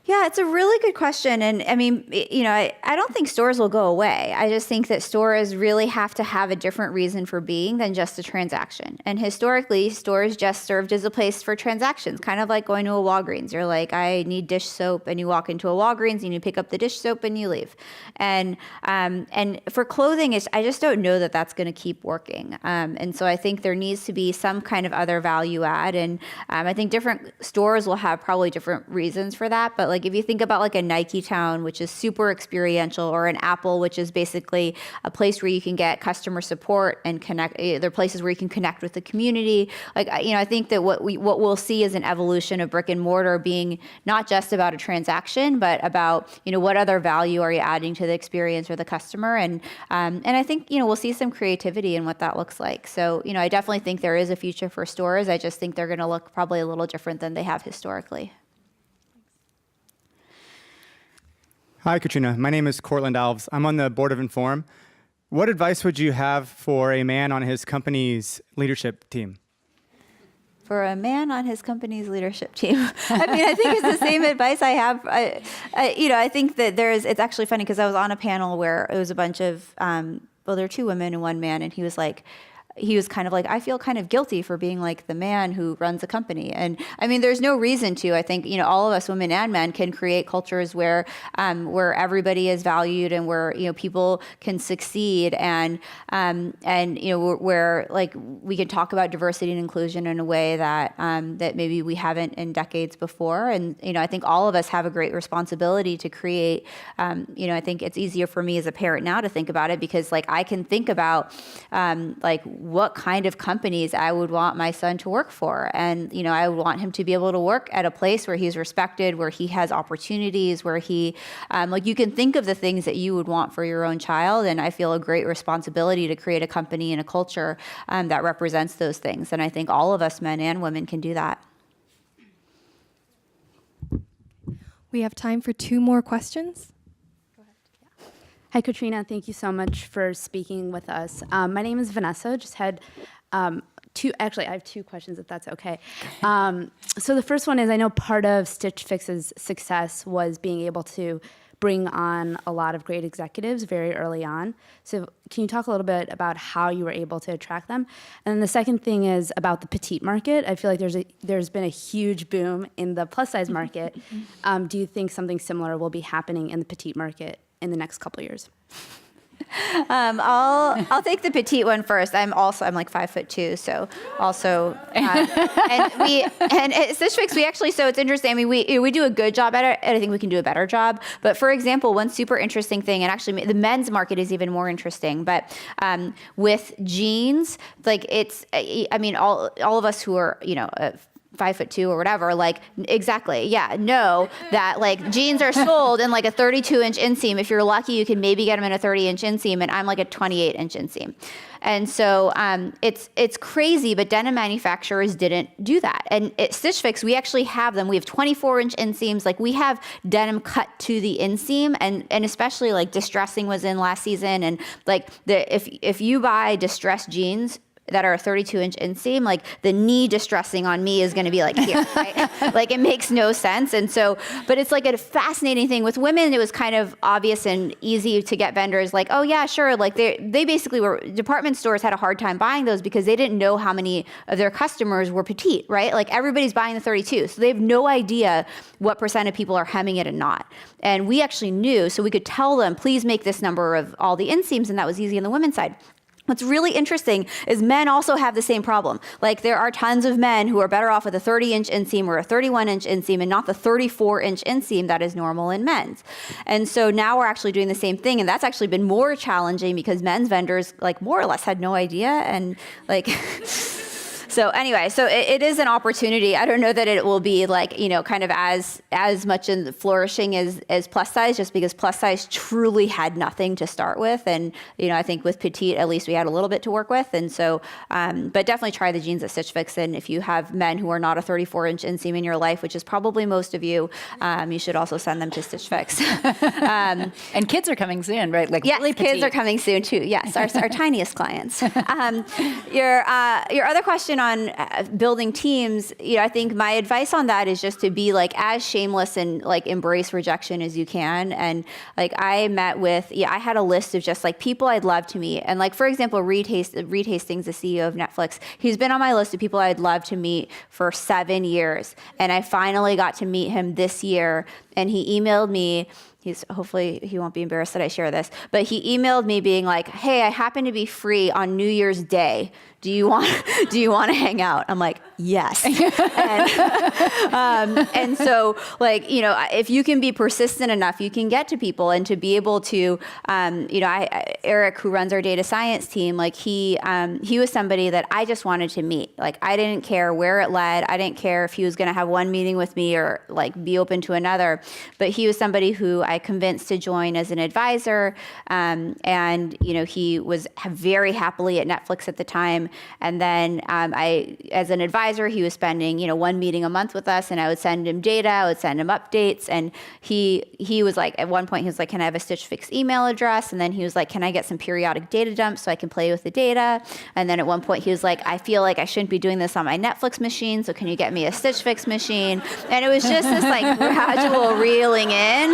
Yeah, it's a really good question. And I mean, I don't think stores will go away. I just think that stores really have to have a different reason for being than just a transaction. And historically, stores just served as a place for transactions, kind of like going to a Walgreens. You're like, I need dish soap, and you walk into a Walgreens and you pick up the dish soap and you leave. And for clothing, I just don't know that that's going to keep working. And so I think there needs to be some kind of other value add. And I think different stores will have probably different reasons for that. But like if you think about like a Nike Town, which is super experiential, or an Apple, which is basically a place where you can get customer support and connect. They're places where you can connect with the community. Like, I think that what we'll see is an evolution of brick and mortar being not just about a transaction, but about, what other value are you adding to the experience or the customer. And I think, we'll see some creativity in what that looks like. So, I definitely think there is a future for stores. I just think they're going to look probably a little different than they have historically. Hi, Katrina. My name is Cortland Alves. I'm on the board of INFORUM. What advice would you have for a man on his company's leadership team? For a man on his company's leadership team, I think it's the same advice I have. I think that it's actually funny because I was on a panel where it was a bunch of, there were 2 women and 1 man, and he was kind of like, I feel kind of guilty for being like the man who runs a company. And I mean, there's no reason to. I think, all of us, women and men, can create cultures where everybody is valued and where, people can succeed, and where like we can talk about diversity and inclusion in a way that that maybe we haven't in decades before. And, I think all of us have a great responsibility to create, I think it's easier for me as a parent now to think about it, because like I can think about what kind of companies I would want my son to work for. And, I would want him to be able to work at a place where he's respected, where he has opportunities, where he, you can think of the things that you would want for your own child. And I feel a great responsibility to create a company and a culture that represents those things. And I think all of us, men and women, can do that. We have time for 2 more questions. Hi, Katrina. Thank you so much for speaking with us. My name is Vanessa. Just had I have 2 questions, if that's okay. So the first one is, I know part of Stitch Fix's success was being able to bring on a lot of great executives very early on. So can you talk a little bit about how you were able to attract them? And then the second thing is about the petite market. I feel like there's been a huge boom in the plus size market. Do you think something similar will be happening in the petite market in the next couple of years? I'll take the petite one first. I'm like 5'2", so also, and at Stitch Fix, we actually, so it's interesting. I mean, we do a good job at it, and I think we can do a better job. But for example, one super interesting thing, and actually the men's market is even more interesting, but with jeans, like all of us who are, 5'2" or whatever, like exactly, yeah, know that like jeans are sold in like a 32-inch inseam. If you're lucky, you can maybe get them in a 30-inch inseam, and I'm like a 28-inch inseam. And so it's crazy, but denim manufacturers didn't do that. And at Stitch Fix, we actually have them. We have 24-inch inseams. Like we have denim cut to the inseam, and especially like distressing was in last season. And like if you buy distressed jeans that are a 32-inch inseam, like the knee distressing on me is going to be like here, right? Like it makes no sense. And so, but it's like a fascinating thing with women. It was kind of obvious and easy to get vendors like, oh yeah, sure. Like they basically were, department stores had a hard time buying those because they didn't know how many of their customers were petite, right? Like everybody's buying the 32. So they have no idea what % of people are hemming it and not. And we actually knew, so we could tell them, please make this number of all the inseams, and that was easy on the women's side. What's really interesting is men also have the same problem. Like, there are tons of men who are better off with a 30-inch inseam or a 31-inch inseam and not the 34-inch inseam that is normal in men's. And so now we're actually doing the same thing, and that's actually been more challenging because men's vendors, like, more or less had no idea, and like... So anyway, so it is an opportunity. I don't know that it will be like, you know, kind of as much in flourishing as plus size, just because plus size truly had nothing to start with. And, you know, I think with petite, at least we had a little bit to work with. And so, but definitely try the jeans at Stitch Fix. And if you have men who are not a 34-inch inseam in your life, which is probably most of you, you should also send them to Stitch Fix. And kids are coming soon, right? Like, yes, really kids petite. are coming soon too. Yes, our tiniest clients. Your other question on building teams, you know, I think my advice on that is just to be like as shameless and like embrace rejection as you can. And like I met with, I had a list of just like people I'd love to meet. And like, for example, Reed Hastings, the CEO of Netflix, he's been on my list of people I'd love to meet for 7 years. And I finally got to meet him this year. And he emailed me. Hopefully he won't be embarrassed that I share this, but he emailed me being like, hey, I happen to be free on New Year's Day. Do you want to hang out? I'm like, yes. And so, like, you know, if you can be persistent enough, you can get to people. And to be able to, you know, Eric, who runs our data science team, like he was somebody that I just wanted to meet. Like, I didn't care where it led. I didn't care if he was going to have one meeting with me or like be open to another. But he was somebody who I convinced to join as an advisor. And, you know, he was very happily at Netflix at the time. And then as an advisor, he was spending, you know, one meeting a month with us, and I would send him data, I would send him updates. And he was like, at one point, he was like, can I have a Stitch Fix email address? And then he was like, can I get some periodic data dumps so I can play with the data? And then at one point, he was like, I feel like I shouldn't be doing this on my Netflix machine, so can you get me a Stitch Fix machine? And it was just this like gradual reeling in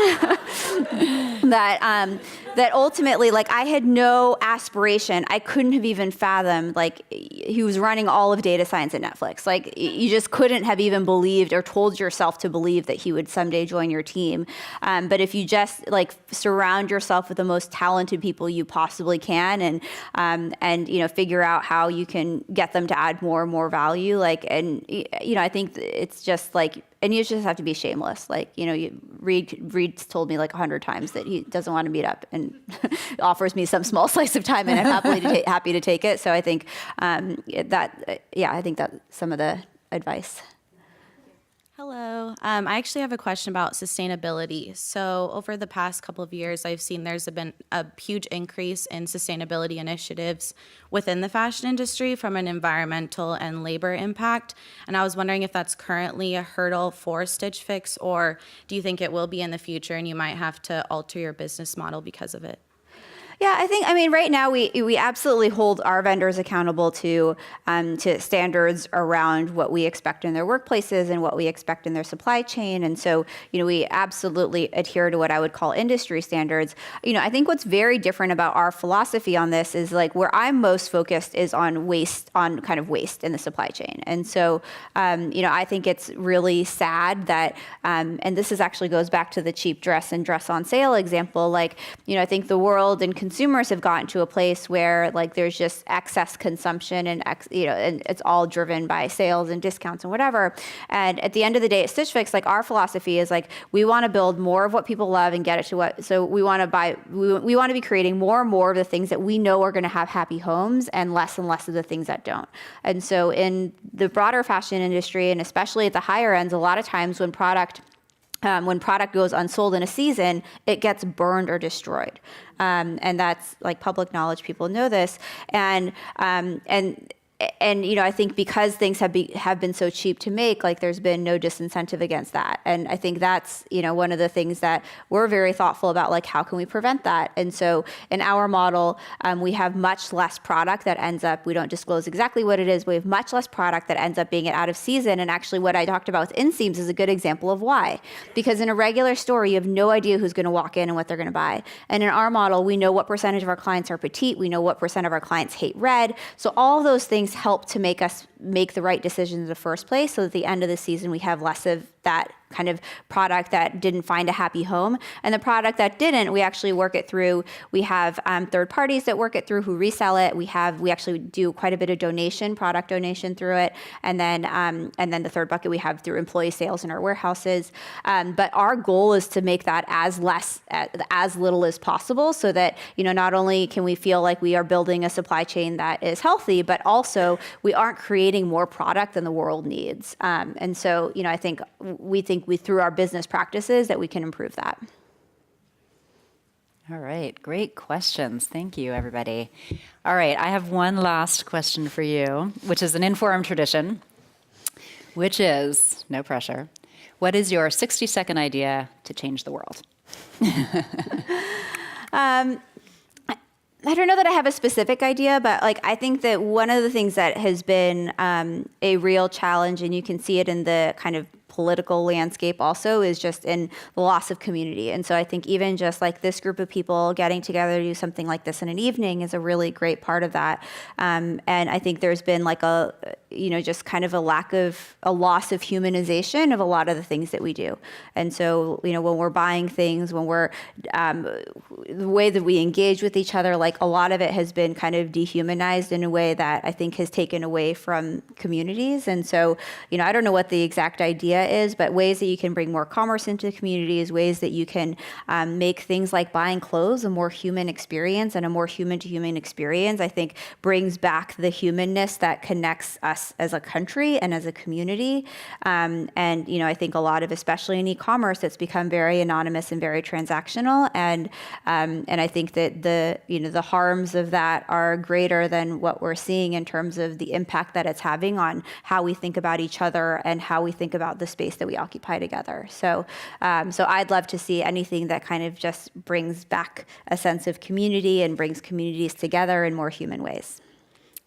that ultimately, like, I had no aspiration. I couldn't have even fathomed, like, he was running all of data science at Netflix. Like, you just couldn't have even believed or told yourself to believe that he would someday join your team. But if you just, like, surround yourself with the most talented people you possibly can and you know, figure out how you can get them to add more and more value, like, and, you know, I think it's just, like, and you just have to be shameless. Like, you know, Reed's told me like 100 times that he doesn't want to meet up and offers me some small slice of time, and I'm happy to take it. So I think I think that's some of the advice. Hello. I actually have a question about sustainability. So over the past couple of years, I've seen there's been a huge increase in sustainability initiatives within the fashion industry from an environmental and labor impact. And I was wondering if that's currently a hurdle for Stitch Fix, or do you think it will be in the future and you might have to alter your business model because of it? Yeah, I mean, right now we absolutely hold our vendors accountable to standards around what we expect in their workplaces and what we expect in their supply chain. And so, you know, we absolutely adhere to what I would call industry standards. You know, I think what's very different about our philosophy on this is like where I'm most focused is on waste in the supply chain. And so, you know, I think it's really sad that, and this actually goes back to the cheap dress and dress on sale example. Like, you know, I think the world and consumers have gotten to a place where like there's just excess consumption and and it's all driven by sales and discounts and whatever. And at the end of the day at Stitch Fix, like our philosophy is like we want to build more of what people love and get it to what. So we want to be creating more and more of the things that we know are going to have happy homes and less of the things that don't. And so in the broader fashion industry and especially at the higher ends, a lot of times when product goes unsold in a season, it gets burned or destroyed. And that's like public knowledge. People know this. And you know, I think because things have been so cheap to make, like there's been no disincentive against that. And I think that's, you know, one of the things that we're very thoughtful about, like how can we prevent that? And so in our model, we have much less product that ends up, we don't disclose exactly what it is, but we have much less product that ends up being out of season. And actually what I talked about with inseams is a good example of why. Because in a regular store, you have no idea who's going to walk in and what they're going to buy. And in our model, we know what percentage of our clients are petite. We know what percent of our clients hate red. So all of those things help to make us make the right decisions in the first place, so at the end of the season we have less of that kind of product that didn't find a happy home. And the product that didn't, we actually work it through. We have third parties that work it through who resell it. We actually do quite a bit of product donation through it. And then the third bucket we have through employee sales in our warehouses. But our goal is to make that as little as possible, so that, not only can we feel like we are building a supply chain that is healthy, but also we aren't creating more product than the world needs. And so, I think through our business practices that we can improve that. All right, great questions. Thank you, everybody. All right, I have one last question for you, which is an INFORUM tradition, which is, no pressure, what is your 60-second idea to change the world? I don't know that I have a specific idea, but I think that one of the things that has been a real challenge, and you can see it in the kind of political landscape also, is just in the loss of community. And so I think even just this group of people getting together to do something like this in an evening is a really great part of that. And I think there's been just kind of a loss of humanization of a lot of the things that we do. And so, when we're buying things, when we're, the way that we engage with each other, a lot of it has been kind of dehumanized in a way that I think has taken away from communities. And so, I don't know what the exact idea is, but ways that you can bring more commerce into communities, ways that you can make things like buying clothes a more human experience, and a more human-to-human experience, I think brings back the humanness that connects us as a country and as a community. And I think a lot of, especially in e-commerce, it's become very anonymous and very transactional. And I think that the harms of that are greater than what we're seeing in terms of the impact that it's having on how we think about each other and how we think about the space that we occupy together. So I'd love to see anything that kind of just brings back a sense of community and brings communities together in more human ways.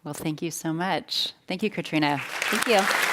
Well, thank you so much. Thank you, Katrina. Thank you.